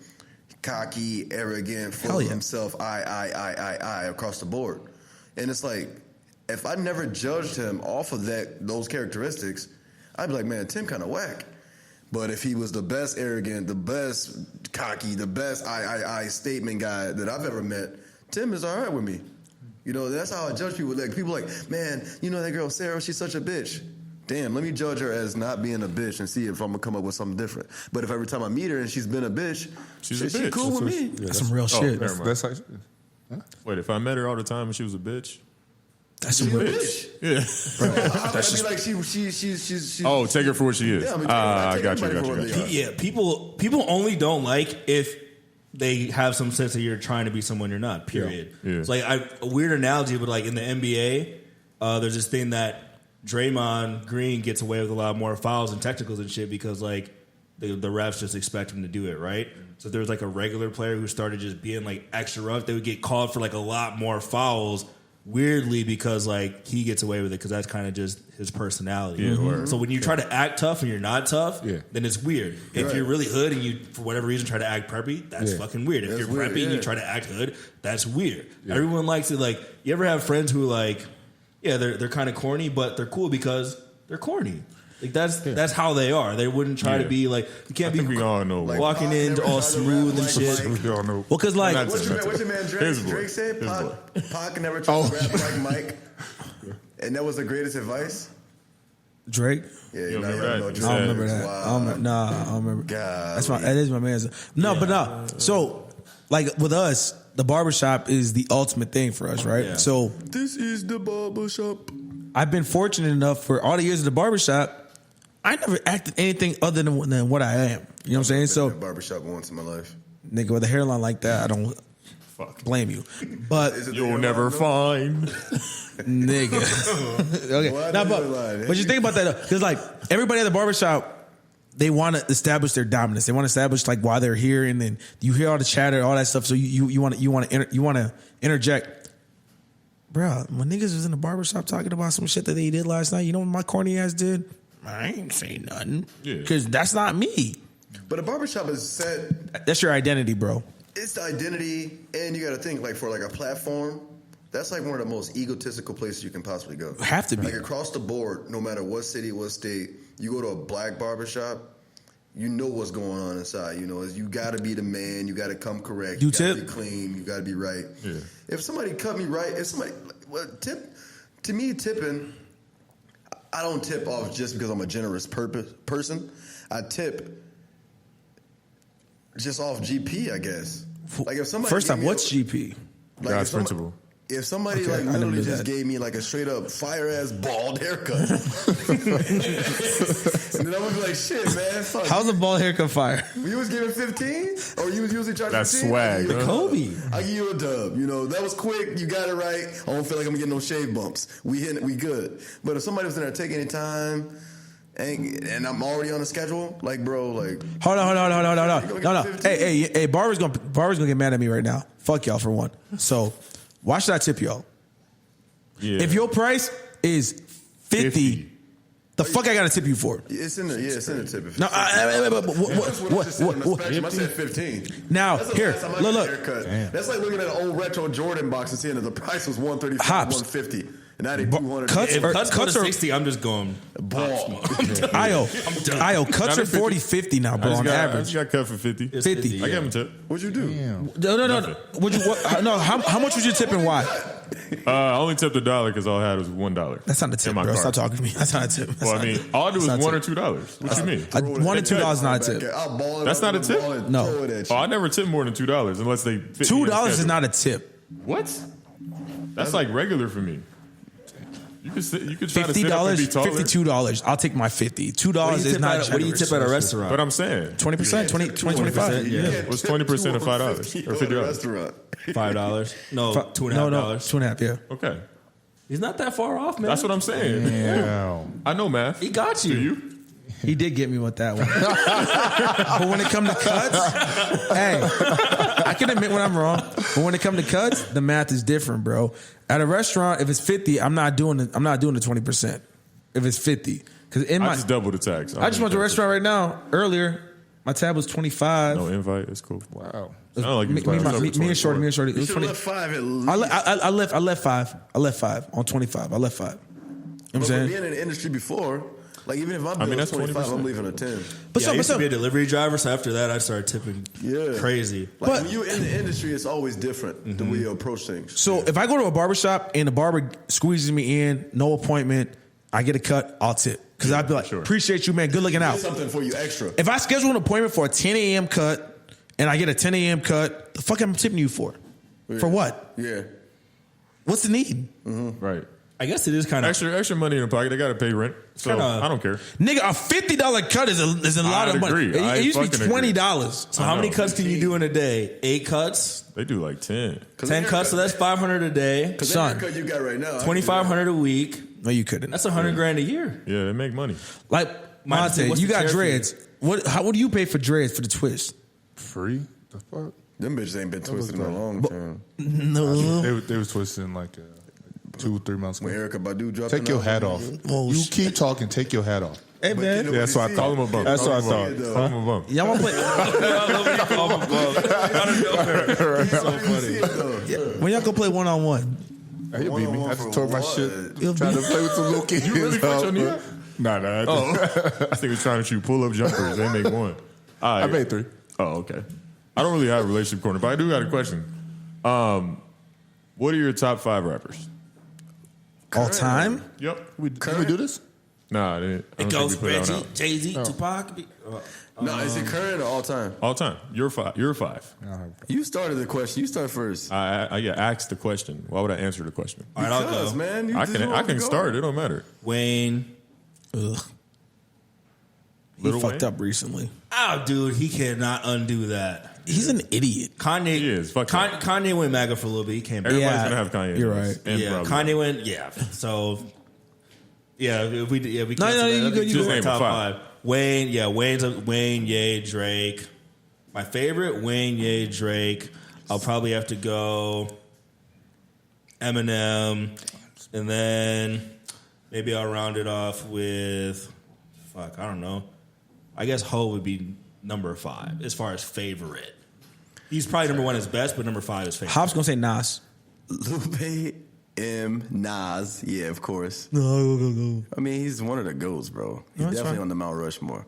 cocky, arrogant, full Hell of yeah. himself, I across the board, and it's like if I never judged him off of those characteristics, I'd be like, man, Tim kind of whack. But if he was the best arrogant, the best cocky, the best I statement guy that I've ever met, Tim is all right with me. That's how I judge people. Like people like, man, that girl Sarah, she's such a bitch. Damn, let me judge her as not being a bitch and see if I'm gonna come up with something different. But if every time I meet her and she's been a bitch, She's a she bitch. cool with me. That's some real shit. never mind. That's how. Wait, if I met her all the time and she was a bitch, That's some She's a real. bitch. yeah. I mean, like she's. Oh, take her for what she is. Yeah, I mean, I take got you. everybody for what they are. Yeah, people only don't like if they have some sense that you're trying to be someone you're not. Period. Yeah. It's like a weird analogy, but like in the NBA, there's this thing that Draymond Green gets away with a lot more fouls and technicals and shit because like the refs just expect him to do it, right? So if there was like a regular player who started just being like extra rough, they would get called for like a lot more fouls. Weirdly, because like he gets away with it because that's kind of just his personality. Yeah, word. So when you try to act tough and you're not tough, Yeah. then it's weird. If you're really hood and you, for whatever reason, try to act preppy, that's fucking weird. If That's you're weird, preppy and you yeah. try to act hood, that's weird. Everyone likes it. Like, you ever have friends who like, yeah, they're kind of corny, but they're cool because they're corny. Like that's how they are. They wouldn't try to be like, you can't I think be we all know. Like, walking Pac in never all tried to smooth rap and like shit. Mike. We all know. Well, because like, Not What's your man Drake? His boy. Drake said His boy. Pac never tried to rap like Mike, and that was the greatest advice. Drake. Yeah, You you know, remember that? Drake. I don't remember that. Wow. I don't remember. Nah, I don't remember. God. That is my man's. No, but no. So, like with us, the barbershop is the ultimate thing for us, right? Yeah. So This is the barbershop. I've been fortunate enough for all the years of the barbershop, I never acted anything other than what I am. You know what I'm saying? Been So, in a barbershop once in my life. nigga, with a hairline like that, I don't. blame you. But You'll never find. nigga. Okay. Nah, but you think about that because like everybody at the barbershop, they want to establish their dominance. They want to establish like why they're here, and then you hear all the chatter, all that stuff. So you want to interject, bro. When niggas was in the barbershop talking about some shit that they did last night, you know what my corny ass did? I ain't say nothing because that's not me. But a barbershop is set. That's your identity, bro. It's the identity, and you got to think like for like a platform. That's like one of the most egotistical places you can possibly go. Have to be. Like across the board, no matter what city, what state, you go to a black barbershop, you know what's going on inside. You know, you got to be the man. You got to come correct. You got to be clean. You got to be right. Yeah. If somebody cut me right, to me, tipping, I don't tip off just because I'm a generous person. I tip just off GP, I guess. Like if somebody first time, what's GP? Like God's principle. If somebody like literally just gave me like a straight up fire ass bald haircut, and then I would be like, "Shit, man, fuck." How's a bald haircut fire? You was giving 15, or you was usually charging 15? That's swag. Kobe. I give you a dub. You know that was quick. You got it right. I don't feel like I'm getting no shave bumps. We good. But if somebody was in there taking any time. And I'm already on the schedule, like bro, like hold on. No. Hey, Barber's gonna get mad at me right now. Fuck y'all for one. So why should I tip y'all? Yeah. If your price is 50, the fuck I gotta tip you for? It's in the it's in the tip. No, what? I said 15. Now here, look. That's like looking at an old retro Jordan box and seeing that the price was 135, 150. And now they 200. Cuts go to 60, I'm just going ball. Ayo, cuts are 40, 50 now, bro. On average, I just got cut for 50. 50. I gave him a tip. What'd you do? No. How much was you tipping? Why? I only tipped $1 because all I had was $1. That's not a tip, bro. Stop talking to me. That's not a tip. Well, I mean, all I do is $1 or $2. What you mean? $1 and $2 is not a tip. That's not a tip? No. Oh, I never tip more than $2 unless they fit $2 is not a tip. What? That's like regular for me. You could try to sit up and be taller. $52. I'll take my $50. $2 is not generous. What do you tip at a restaurant? But I'm saying 20%, 25. Yeah. What's 20% of $5 or $50? $5? No, $2.5. No, $2.5. Yeah. Okay. He's not that far off, man. That's what I'm saying. Yeah. I know math. He got you. Do you? He did get me with that one. But when it comes to cuts, hey, I can admit when I'm wrong. But when it comes to cuts, the math is different, bro. At a restaurant, if it's 50, I'm not doing the 20%. If it's 50, because I just double the tax. I just went to a restaurant right now earlier. My tab was 25. No invite. It's cool. Wow. Like me and Shorty. It was 20. Left 5 at least. I left 5. I left 5 on 25. I left 5. You know what I'm saying? Being in the industry before. Like, even if I'm doing 25, 20%. I'm leaving a 10. I used to be a delivery driver, so after that, I started tipping crazy. Like, when you're in the industry, it's always different the way you approach things. So if I go to a barbershop and the barber squeezes me in, no appointment, I get a cut, I'll tip. Because I'd be like, appreciate you, man. Good looking out. Something for you extra. If I schedule an appointment for a 10 a.m. cut and I get a 10 a.m. cut, the fuck am I tipping you for? Yeah. For what? Yeah. What's the need? Mm-hmm. Right. I guess it is kind of extra money in the pocket. They got to pay rent, so I don't care. Nigga, a $50 cut is a lot of money. It used to be $20. So how many cuts can you do in a day? 8 cuts? They do like 10. 10 cuts, so that's $500 a day. Because the haircut you got right now, $2,500 a week. No, you couldn't. That's $100,000 a year. Yeah, they make money. Like Monte, you got dreads. What do you pay for dreads for the twist? Free? The fuck? Them bitches ain't been twisted in a long time. No, they was twisting like 2-3 months ago. When Erykah Badu dropped, take your hat off. You keep talking. Take your hat off. Hey man, that's why I call him a bump. That's what I thought. Call him a bump. Y'all want to play? So funny. When y'all go play 1-on-1? He'll beat me. I just tore my shit. He'll Trying beat to play with some little kids. You really cut your knee up? Nah. I think we're trying to shoot pull-up jumpers. They make one. I made 3. Oh, okay. I don't really have a relationship corner, but I do got a question. What are your top 5 rappers? All time? Yep. Can we do this? Nah, it goes Reggie, Jay-Z, Tupac. No, is it current or all time? All time. You're 5. You're 5. You started the question. You start first. I asked the question. Why would I answer the question? All right, I'll go. Man, I can start. It don't matter. Wayne. Ugh. He fucked up recently. Oh, dude, he cannot undo that. He's an idiot. Kanye He is. Fuck that. Kanye went MAGA for a little bit. He came back. Everybody's gonna have Kanye. You're in this. right. And Yeah, probably- Kanye went. Yeah, so if we No, cancel no, that, you good, you good. Top Just name five. Wayne, Wayne, Ye, Drake. My favorite, Wayne, Ye, Drake. I'll probably have to go Eminem, and then maybe I'll round it off with I don't know. I guess Ho would be number 5 as far as favorite. He's probably number 1 is best, but number 5 is favorite. Hop's gonna say Nas. Lupe, Nas. Yeah, of course. No. I mean, he's one of the GOATs, bro. He's that's definitely fine. on the Mount Rushmore.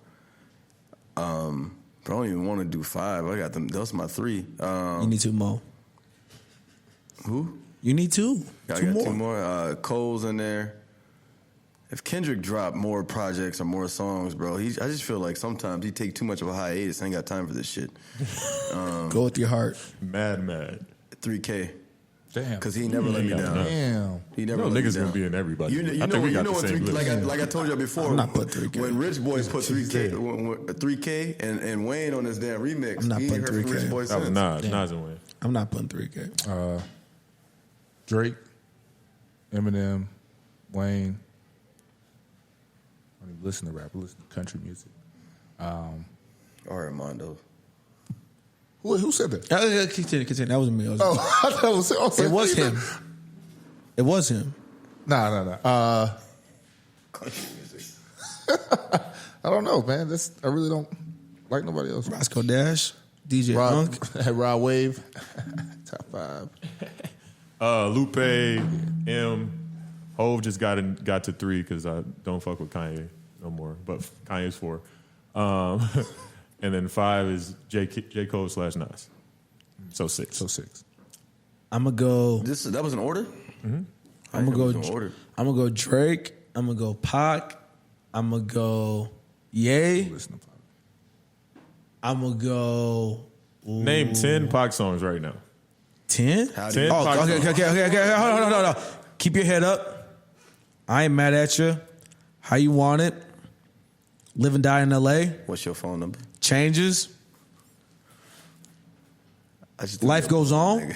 But I don't even want to do 5. I got them. Those are my 3. You need 2 more. Who? You need 2. I got 2 more. Cole's in there. If Kendrick dropped more projects or more songs, bro, I just feel like sometimes he take too much of a hiatus. I ain't got time for this shit. Go with your heart. Mad. 3K. Damn. Because he never let me down. Damn. He You never know let me niggas down. gonna be in everybody. You I think we got the what same 3K, list. like I told you before. I'm not putting 3K. When Rich Boys put 3K and Wayne on this damn remix, I'm not he ain't putting heard from 3K. Rich Boys That was since. Nas and Wayne. I'm not putting 3K. Drake, Eminem, Wayne. I don't even listen to rap. I listen to country music. Armando. Who said that? Continue. That wasn't me. Oh, I thought it was. It was him. It was him. Nah. Country music. I don't know, man. I really don't like nobody else. Roscoe Dash, DJ Unk. Rod Wave, top 5. Lupe, M, Hove just got to 3 because I don't fuck with Kanye no more. But Kanye's 4. And then 5 is J. Cole / Nas. So 6. I'm gonna go. That was an order? Mm-hmm. I'm gonna go. Order. I'm gonna go Drake. I'm gonna go Pac. I'm gonna go Ye. Listen to Pop. I'm gonna go. Name 10 Pac songs right now. 10? 10 Oh, Pac okay. songs. Hold on. Keep your head up. I ain't mad at you. How you want it? Live and die in L.A. What's your phone number? Changes. I just Life goes on.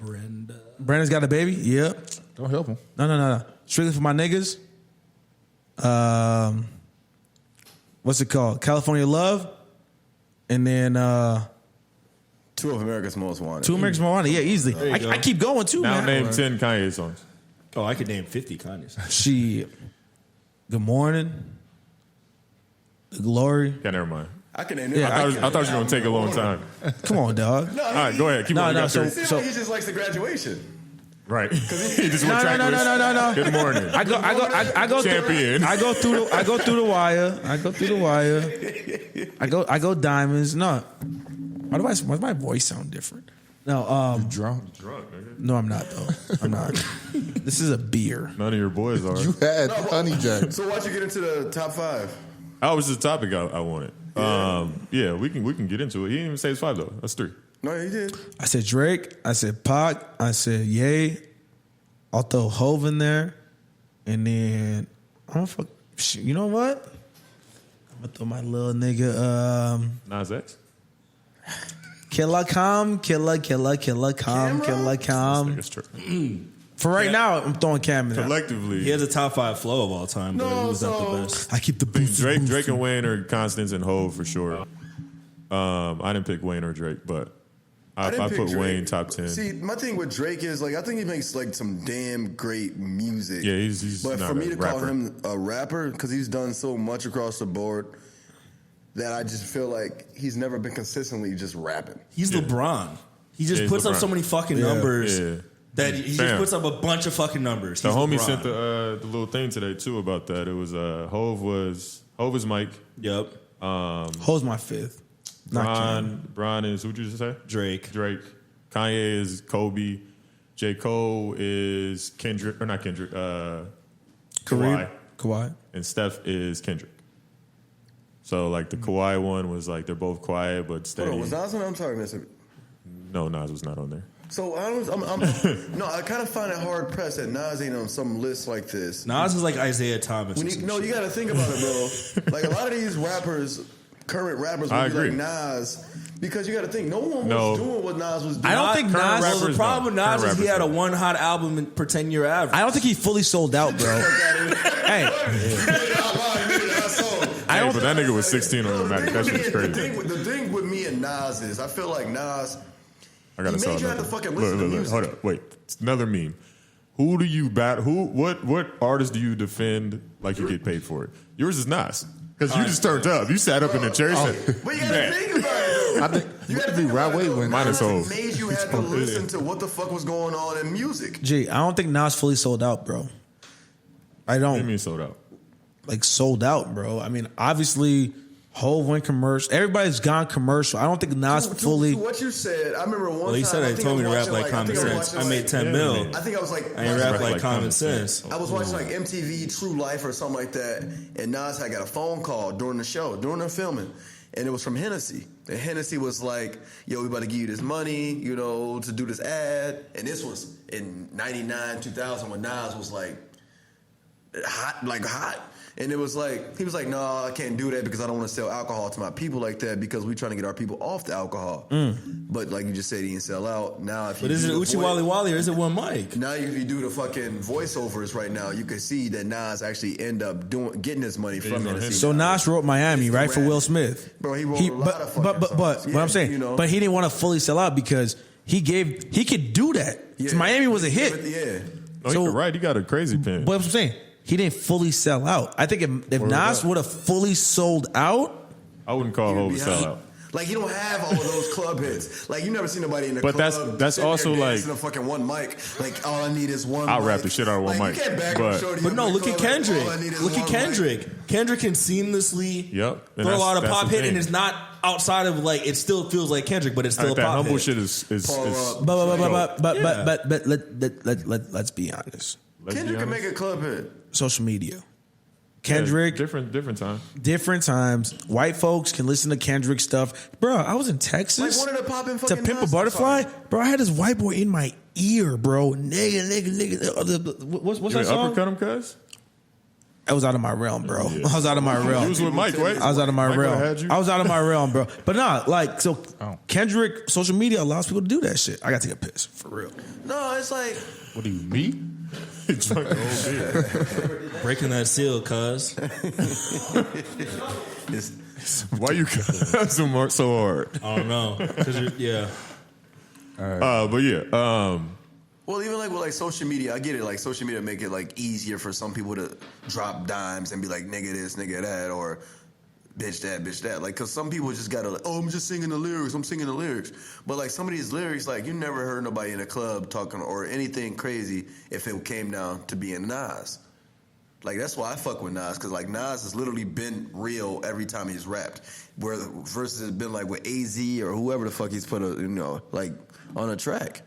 Brandon's got a baby. Yep. Don't help him. No. Strictly for my niggas. What's it called? California Love. And then 2 of America's Most Wanted. 2 Americans Marijuana. Yeah, easily. go. I keep going too, Now man. name 10 Kanye songs. Oh, I could name 50 Kanye. Shit. Good morning. The glory. Okay, never mind. I can name Yeah, it. I thought you were going to take a long time. Come on, dog. All right, go ahead. Keep No, on. no, You got so- three. It seems like he just likes the graduation. Right. He just No, went no, trackless. no. Good morning. I go Champion. I go through the wire. I go diamonds. No. Why does my voice sound different? No, Drunk. Drunk, nigga. no, I'm not though. I'm not. This is a beer. None of your boys are. You had Honey Jack. So why'd you get into the top 5? That was the topic I wanted. Yeah, we can get into it. He didn't even say it's 5 though. That's 3. No, he did. I said Drake. I said Pac. I said Ye. I'll throw Hove in there, and then I'm gonna fuck. You know what? I'm gonna throw my little nigga. Nas X. Killer Calm. Nigga's true. For right now, I'm throwing Cam in there. Collectively, He has a top 5 flow of all time, but No, he was not so- the best. I keep the boost. Drake and Wayne are Constance and Hove for sure. I didn't pick Wayne or Drake, but I didn't pick put Drake. Wayne top 10. See, my thing with Drake is like I think he makes like some damn great music. Yeah, he's But not for me a to call rapper. him a rapper because he's done so much across the board that I just feel like he's never been consistently just rapping. He's Yeah. LeBron. He just Yeah, he's puts up LeBron. so many fucking numbers Yeah. that he just Fam. puts up a bunch of fucking numbers. The He's homie LeBron. sent the little thing today too about that. It was Hove is Mike. Yep. Hove's my fifth. Not Cam. Bron is who'd you just say? Drake. Kanye is Kobe. J. Cole is Kendrick, or not Kendrick, Kawhi. and Steph is Kendrick. So like the Kawhi one was like they're both quiet but steady. Hold on, was Nas on? I'm sorry, Mr. No, Nas was not on there. So no, I kind of find it hard pressed that Nas ain't on some list like this. Nas is like Isaiah Thomas. When you got to think about it, bro. Like a lot of these rappers, current rappers, I would be agree. like Nas. Because you got to think, no one was doing what Nas was doing. I don't think Nas. Well, the problem with Nas is he had a one hot album per 10-year average. I don't think he fully sold out, bro. Hey, But that nigga was 16 on Automatic. That shit's crazy. The thing with me and Nas is, I feel like Nas. I gotta He made you have to fucking listen to music. Hold up, wait. It's another meme. Who do you bat? What artist do you defend like you get paid for it? Yours is Nas. Because you just turned up. You sat up in the chair and said, But you gotta think about it, though. I think you got to be right way when Minus Nas Hov. made you have to listen to what the fuck was going on in music. G, I don't think Nas fully sold out, bro. I what do you don't mean sold out? like sold out, bro. I mean, obviously, Hov went commercial. Everybody's gone commercial. I don't think Nas fully. To what you said, I remember one time. Well, he said I he think told me I to was rap like watching, Common I think I was Sense. watching, I made 10 mil. I think I was like, I ain't rap Rap like like Common Common Sense. I was watching like MTV True Life or something like that, and Nas had got a phone call during the show, during the filming, and it was from Hennessy. And Hennessy was like, "Yo, we about to give you this money, you know, to do this ad." And this was in '99, 2000, when Nas was like hot. And it was like, he was like, "No, I can't do that because I don't want to sell alcohol to my people like that because we trying to get our people off the alcohol." But like you just said, he didn't sell out. Now, if But you is it do the Uchi voice- Wally Wally or is it one mic? Now, if you do the fucking voiceovers right now, you can see that Nas actually end up getting his money from Hennessy. So Nas wrote Miami, It's the right, for rap. Will Smith. Bro, he wrote a lot of fucking but songs. what Yeah, I'm saying, you know. but he didn't want to fully sell out because he could do that. Yeah. Miami was a hit. Yeah. No, So- you're right. He got a crazy pen. But I'm saying he didn't fully sell out. I think if Nas would have fully sold out, I wouldn't call Hov a sellout. Like, you don't have all of those club hits. Like, you never see nobody in the But club. that's sitting there also like- dancing to fucking one mic. Like, all I need is one I'll mic. rap the shit out of one Like, mic. You can't back But- up shorty But up no, in the look at club, like, Kendrick. all I need is Look at one Kendrick. mic. Kendrick can seamlessly Yep. And throw out a that's pop the hit, thing. and it's not outside of like it still feels like Kendrick, but it's still Like, a that pop humble hit. shit is Paul, let's be honest. Kendrick can make a club hit. Social media, Kendrick, different time. different times. White folks can listen to Kendrick stuff, bro. I was in Texas Like, one of the poppin' to fucking Pimp a Nas Butterfly, songs. bro. I had this white boy in my ear, bro. Nigga. What's You that ain't song? uppercut him, cuz? I was out of my realm, bro. I was out of my realm. You was with Mike, right? I was out of my Mike realm. would've had you. I was out of my realm, bro. But nah, like, so Kendrick, social media allows people to do that shit. I gotta take a piss, for real. No, it's like, What do you, me? He drank the whole beer. Breaking that seal, cuz. Why you cussing so hard? I don't know. 'Cause yeah. But yeah, well, even like with like social media, I get it. Like, social media make it like easier for some people to drop dimes and be like, nigga this, nigga that, or bitch that. Like, cause some people just gotta like, oh, I'm just singing the lyrics. I'm singing the lyrics. But like some of these lyrics, like you never heard nobody in a club talking or anything crazy if it came down to being Nas. Like, that's why I fuck with Nas, because like Nas has literally been real every time he's rapped. Where versus it's been like with AZ or whoever the fuck he's put like on a track.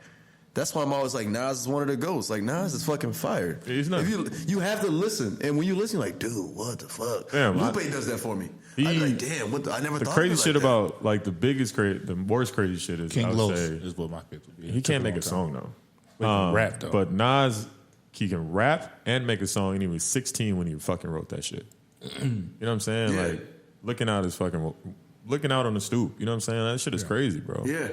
That's why I'm always like, Nas is one of the GOATs. Like, Nas is fucking fire. He's not. If you have to listen, and when you listen, you're like, dude, what the fuck? Damn, Lupe does that for me. I'm like, damn, what I never the thought crazy of it shit like that. about like the worst crazy shit is King I would Los say is what my pick would be. he can't make a song though. He can rap, though. But Nas, he can rap and make a song, and he was 16 when he fucking wrote that shit. You know what I'm saying? Yeah. Like looking out on the stoop. You know what I'm saying? That shit is crazy, bro. Yeah.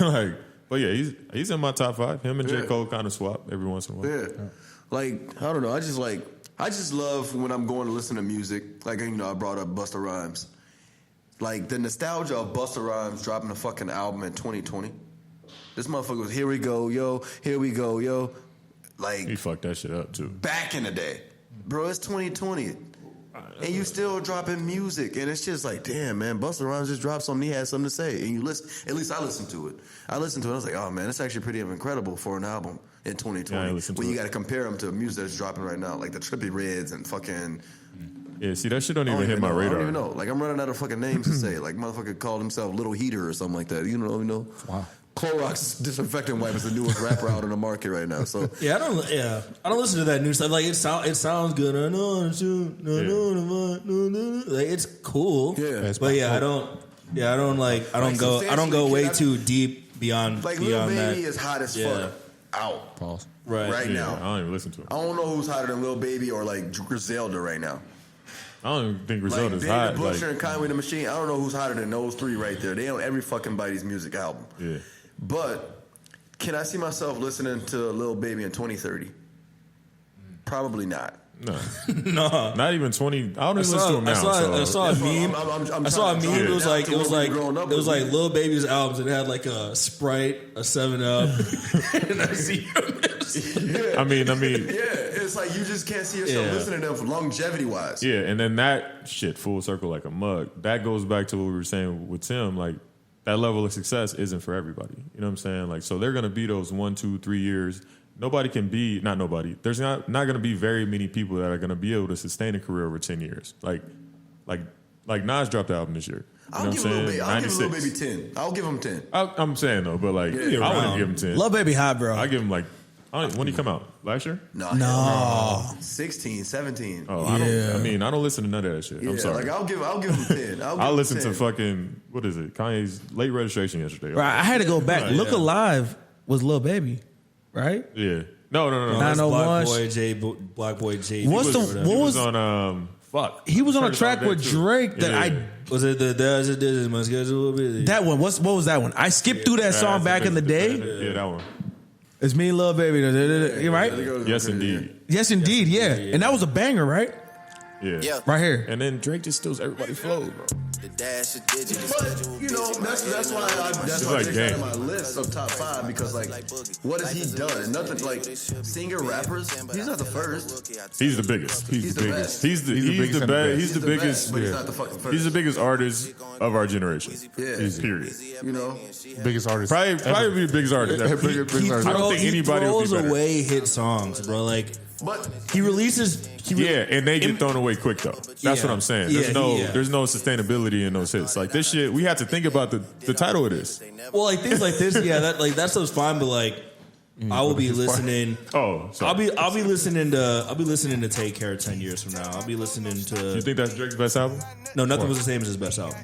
Like, but yeah, he's in my top 5. Him and J. Yeah. Cole kind of swap every once in a while. Yeah. Like, I don't know. I just love when I'm going to listen to music. Like, I brought up Busta Rhymes. Like, the nostalgia of Busta Rhymes dropping a fucking album in 2020. This motherfucker was, here we go, yo. Like, He fucked that shit up too. back in the day. Bro, it's 2020. And you still dropping music. And it's just like, damn, man, Busta Rhymes just dropped something. He had something to say. And you listen. At least I listened to it. I was like, oh, man, it's actually pretty incredible for an album in 2020. Yeah, I listened to when you it. got to compare them to music that's dropping right now. Like the Trippie Reds and fucking... Yeah, see that shit don't I even don't hit my know. radar. I don't even know. Like, I'm running out of fucking names to say. Like, motherfucker called himself Little Heater or something like that. You know? Wow. Clorox disinfectant wipe is the newest rapper out on the market right now. So I don't listen to that new stuff. Like it sounds good. I know like it's cool. Yeah. But I don't go way too deep beyond like Lil beyond Baby that. is hot as Yeah. fuck out Pause. right Yeah, now. I don't even listen to him. I don't know who's hotter than Lil Baby or like Griselda right now. I don't even think Like Griselda's David hot. Butcher Like, and Conway the Machine. I don't know who's hotter than those three right there. They on every fucking body's music album. yeah. But can I see myself listening to Lil Baby in 2030? Probably not. No. No. Not even 20. I don't even listen to him now. I saw a meme. I'm I saw a trying meme. to It was like growing up it was with like Lil Baby's albums. It had like a Sprite, a 7-Up, and a Zero. I mean, Yeah, it's like you just can't see yourself Yeah. listening to them for longevity wise. yeah, and then that shit full circle like a mug. That goes back to what we were saying with Tim. Like that level of success isn't for everybody. You know what I'm saying? Like so they're gonna be those 1, 2, 3 years. Nobody can be not nobody. There's not gonna be very many people that are gonna be able to sustain a career over 10 years. Like Nas dropped the album this year. You know I'll what give I'm Lil saying? Baby. I'll give Lil 96. Baby 10. I'll give him 10. I'm saying though, but like Yeah, I wouldn't give him 10. Lil Baby hot, bro. I give him like when did he come out? Last year? No. 16, 17. Oh, Yeah. I don't listen to none of that shit. Yeah, I'm sorry. like I'll give him 10. I listened to 10. fucking what is it? Kanye's late registration yesterday. Right, I had to go back. Look Alive was Lil Baby, right? Yeah. No. That's Black 901. Black Boy J. What's He was on fuck. He was on a Turns track Out with Dead too. Drake that Yeah. Was it the Does It Did My Schedule? that one. What was that one? I skipped through that song back in the day. Yeah, that one. It's me and Lil Baby. You right? Yes, indeed. Yes, indeed. Yeah, and that was a banger, right? Yeah. Right here. And then Drake just steals everybody's flow, bro. But you know that's why It's I like picked game. on my list of top 5 because like what has he done? Nothing like singer rappers. He's not the first. He's the biggest. He's the best. He's the biggest and the best. He's the biggest. best, but he's not the fucking first. He's the biggest artist of our generation. Yeah. Period. You know, Biggest artist. Probably be the biggest artist. Biggest artist. I don't think anybody will be throws better. away hit songs, bro. Like but he releases. Yeah, and they get thrown away quick though. That's what I'm saying. There's Yeah. there's no sustainability in those hits. Like this shit, we have to think about the title of this. Well, like things like this, yeah, that stuff's fine, but like I will be listening. Oh, sorry. I'll be listening to Take Care 10 years from now. I'll be listening to. You think that's Drake's best album? No, nothing was the same as his best album.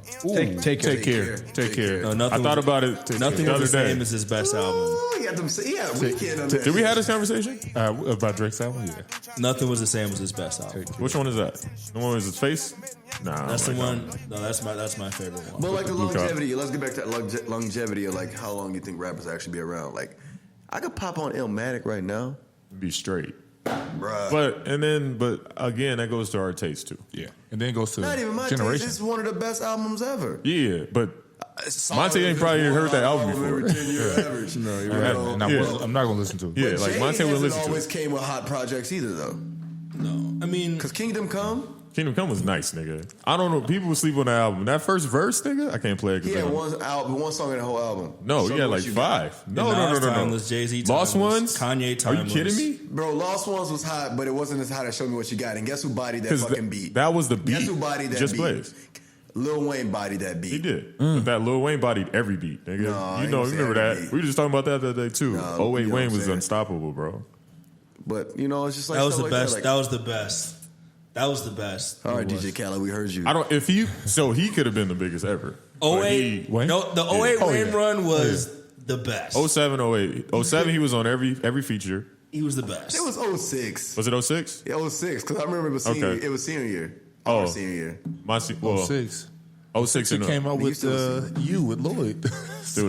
Take Care. Take care. No, nothing I thought was- about it. Nothing the was the other same day. as his best album. ooh, he had them. Yeah, weekend on that. Did we have this conversation? About Drake's album? Yeah. Nothing was the same as his best album. Which one is that? The one with his face? Nah, That's the I don't like one. No, that's my favorite one. But like the Blue Cop. longevity, let's get back to that longevity of like how long you think rappers actually be around. Like, I could pop on Illmatic right now, that. Be straight. bruh. But again, that goes to our taste too. Yeah. And then it goes to Not even my taste. generation. This is one of the best albums ever. Yeah, but Monte ain't probably heard that album before. Every 10-year average. No, I haven't, and I'm not going to listen to it. Yeah, But like Jay Monte would hasn't listen to always it. came with hot projects either, though. No, I mean, Because Kingdom Come, Kingdom Come was nice, nigga. I don't know. People sleep on the album. That first verse, nigga, I can't play it. he 'cause had I don't- one song in the whole album. No, Show he me had what like you got. 5. No. Timeless, Jay-Z Lost timeless, Ones? Kanye Are timeless. you kidding me? Bro, Lost Ones was hot, but it wasn't as hot as Show Me What You Got. And guess who bodied that Because fucking beat? that was the beat. Guess who bodied that Just beat? Blaze. Lil Wayne bodied that beat. He did. But that Lil Wayne bodied every beat, nigga. No, I you ain't know, say you remember every that. beat. We were just talking about that the other day too. No, 08 you know what Wayne I'm was saying. unstoppable, bro. But, you know, it's just like That was stuff the like best. Like, That was the best. That was the best. all right, It was. DJ Khaled, we heard you. I don't. If he could have been the biggest ever. But 08. he- Wayne? No, the 08 Oh, Wayne yeah. run was the best. 07, 08. 07, he was on every feature. He was the best. It was 06. Was it 06? Yeah, 06, because I remember it was senior, Okay. it was senior year. Oh. Our senior year. Well, 06. 06 It and came out He with used to You with Lloyd. Dude,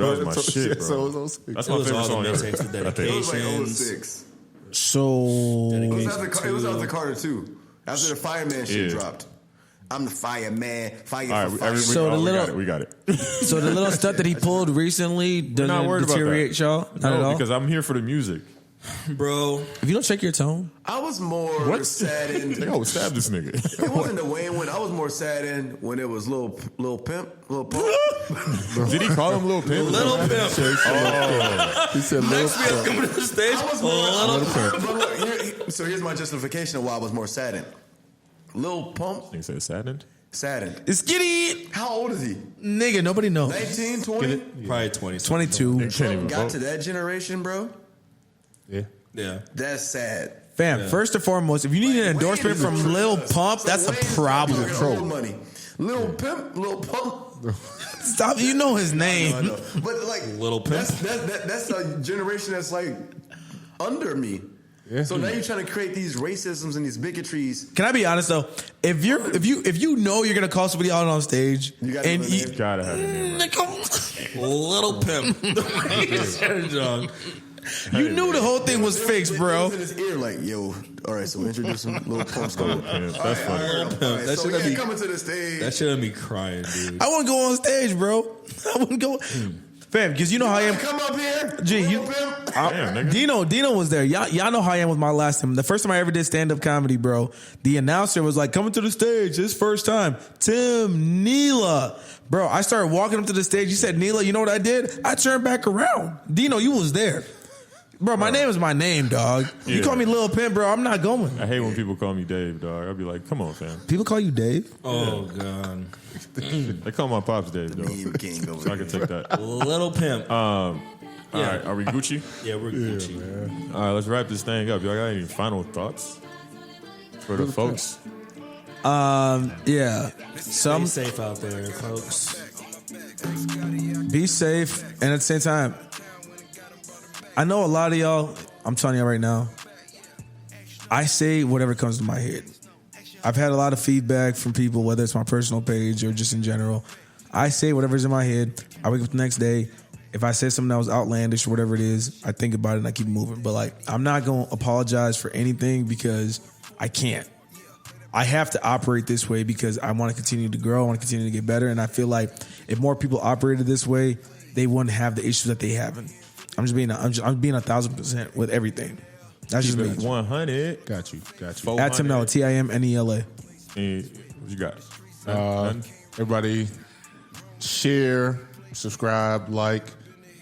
that was my shit, bro. So it was 06. That's It my was favorite all the song ever. mixtapes, the I think. It was like dedications. 06. So It was after Carter 2. After the Fireman shit Yeah. dropped. I'm the fireman. Fire All for right, fire. So the little- we got it. so the little stuff that he pulled recently Not doesn't worried about deteriorate that. y'all? Not at No, all. because I'm here for the music. Bro, If you don't check your tone, I was more saddened. Like, oh, stab this nigga. It wasn't the Wayne one. I was more saddened when it was Lil Pimp. Did he call him Lil Pimp? Little Pimp. He said Lil Next week, coming to the stage. I was more. But look, so here's my justification of why I was more saddened. Lil Pump, Nigga said saddened. saddened. it's giddy, How old is he? nigga. Nobody knows. 19, 20? Probably 20. 22. Nigga can't even Got vote. to that generation, bro. Yeah. Yeah. That's sad. Fam, first and foremost, if you need an endorsement Wayne is from Lil so Pump, that's a Wayne's problem. talking old money. Lil Pimp, Lil Pump. Stop, you know his name. I know. But like Lil Pimp. That's a generation that's like under me. Yeah. So now you're trying to create these racisms and these bigotries. Can I be honest though? If you know you're gonna call somebody out on stage, You gotta and know their name. Gotta have a name. Right. Little Pimp. John. you knew the whole thing was fixed, It bro. was in his ear like, yo, all right, so introduce him, little pump score. Yeah, that's funny. That So should've yeah, be- coming to the stage. That shit had me crying, dude. I wouldn't go on stage, bro. I wouldn't go, fam, because you know how I am. Come up here. Gee, you- Little pimp. Damn, nigga. Dino was there. Y'all know how I am with my last time. The first time I ever did stand-up comedy, bro, the announcer was like, coming to the stage, this first time, Tim Neela. Bro, I started walking up to the stage. He said, Neela, you know what I did? I turned back around. Dino, you was there. Bro, my name is my name, dog. You Yeah. call me Lil Pimp, bro, I'm not going. I hate when people call me Dave, dog. I'll be like, come on, fam. People call you Dave? Oh, God. They call my pops Dave, though. Meme king over So I here. can take that. Little Pimp. All right, are we Gucci? Yeah, we're Gucci. All right, let's wrap this thing up. Y'all got any final thoughts for the folks? Yeah. Stay safe out there, folks. Be safe, and at the same time, I know a lot of y'all, I'm telling y'all right now, I say whatever comes to my head. I've had a lot of feedback from people, whether it's my personal page or just in general. I say whatever's in my head. I wake up the next day. If I say something that was outlandish or whatever it is, I think about it and I keep moving. But like, I'm not going to apologize for anything because I can't. I have to operate this way because I want to continue to grow. I want to continue to get better. And I feel like if more people operated this way, they wouldn't have the issues that they haven't. I'm being 1,000% with everything. That's just me. 100. Got you. At Timnella, Timnela. What you got? None? Everybody, share, subscribe, like.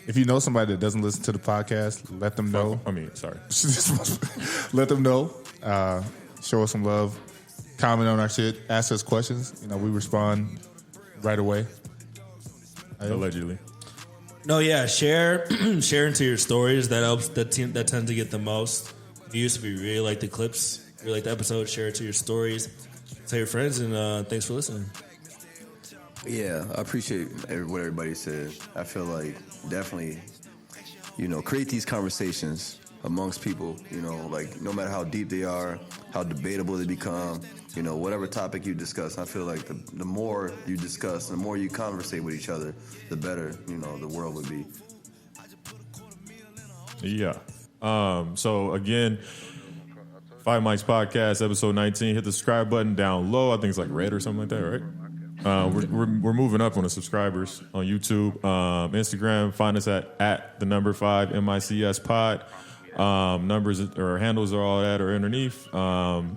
If you know somebody that doesn't listen to the podcast, let them know. I mean, sorry. Let them know. Show us some love. Comment on our shit. Ask us questions. You know, we respond right away. Allegedly. No, yeah, share into your stories. That helps. That tend to get the most views. If you really like the clips, really like the episode, share it to your stories. Tell your friends, and thanks for listening. Yeah, I appreciate what everybody said. I feel like definitely, create these conversations amongst people, like no matter how deep they are, how debatable they become, whatever topic you discuss. I feel like the more you discuss, the more you conversate with each other, the better, the world would be. Yeah. So again, Five Mics Podcast, episode 19. Hit the subscribe button down low. I think it's like red or something like that, right? We're moving up on the subscribers on YouTube, Instagram. Find us at the number 5 MICS pod. Numbers or handles are all that or underneath.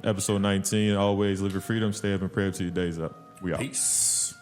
Episode 19. Always live your freedom. Stay up and pray up to your days up. We out. Peace.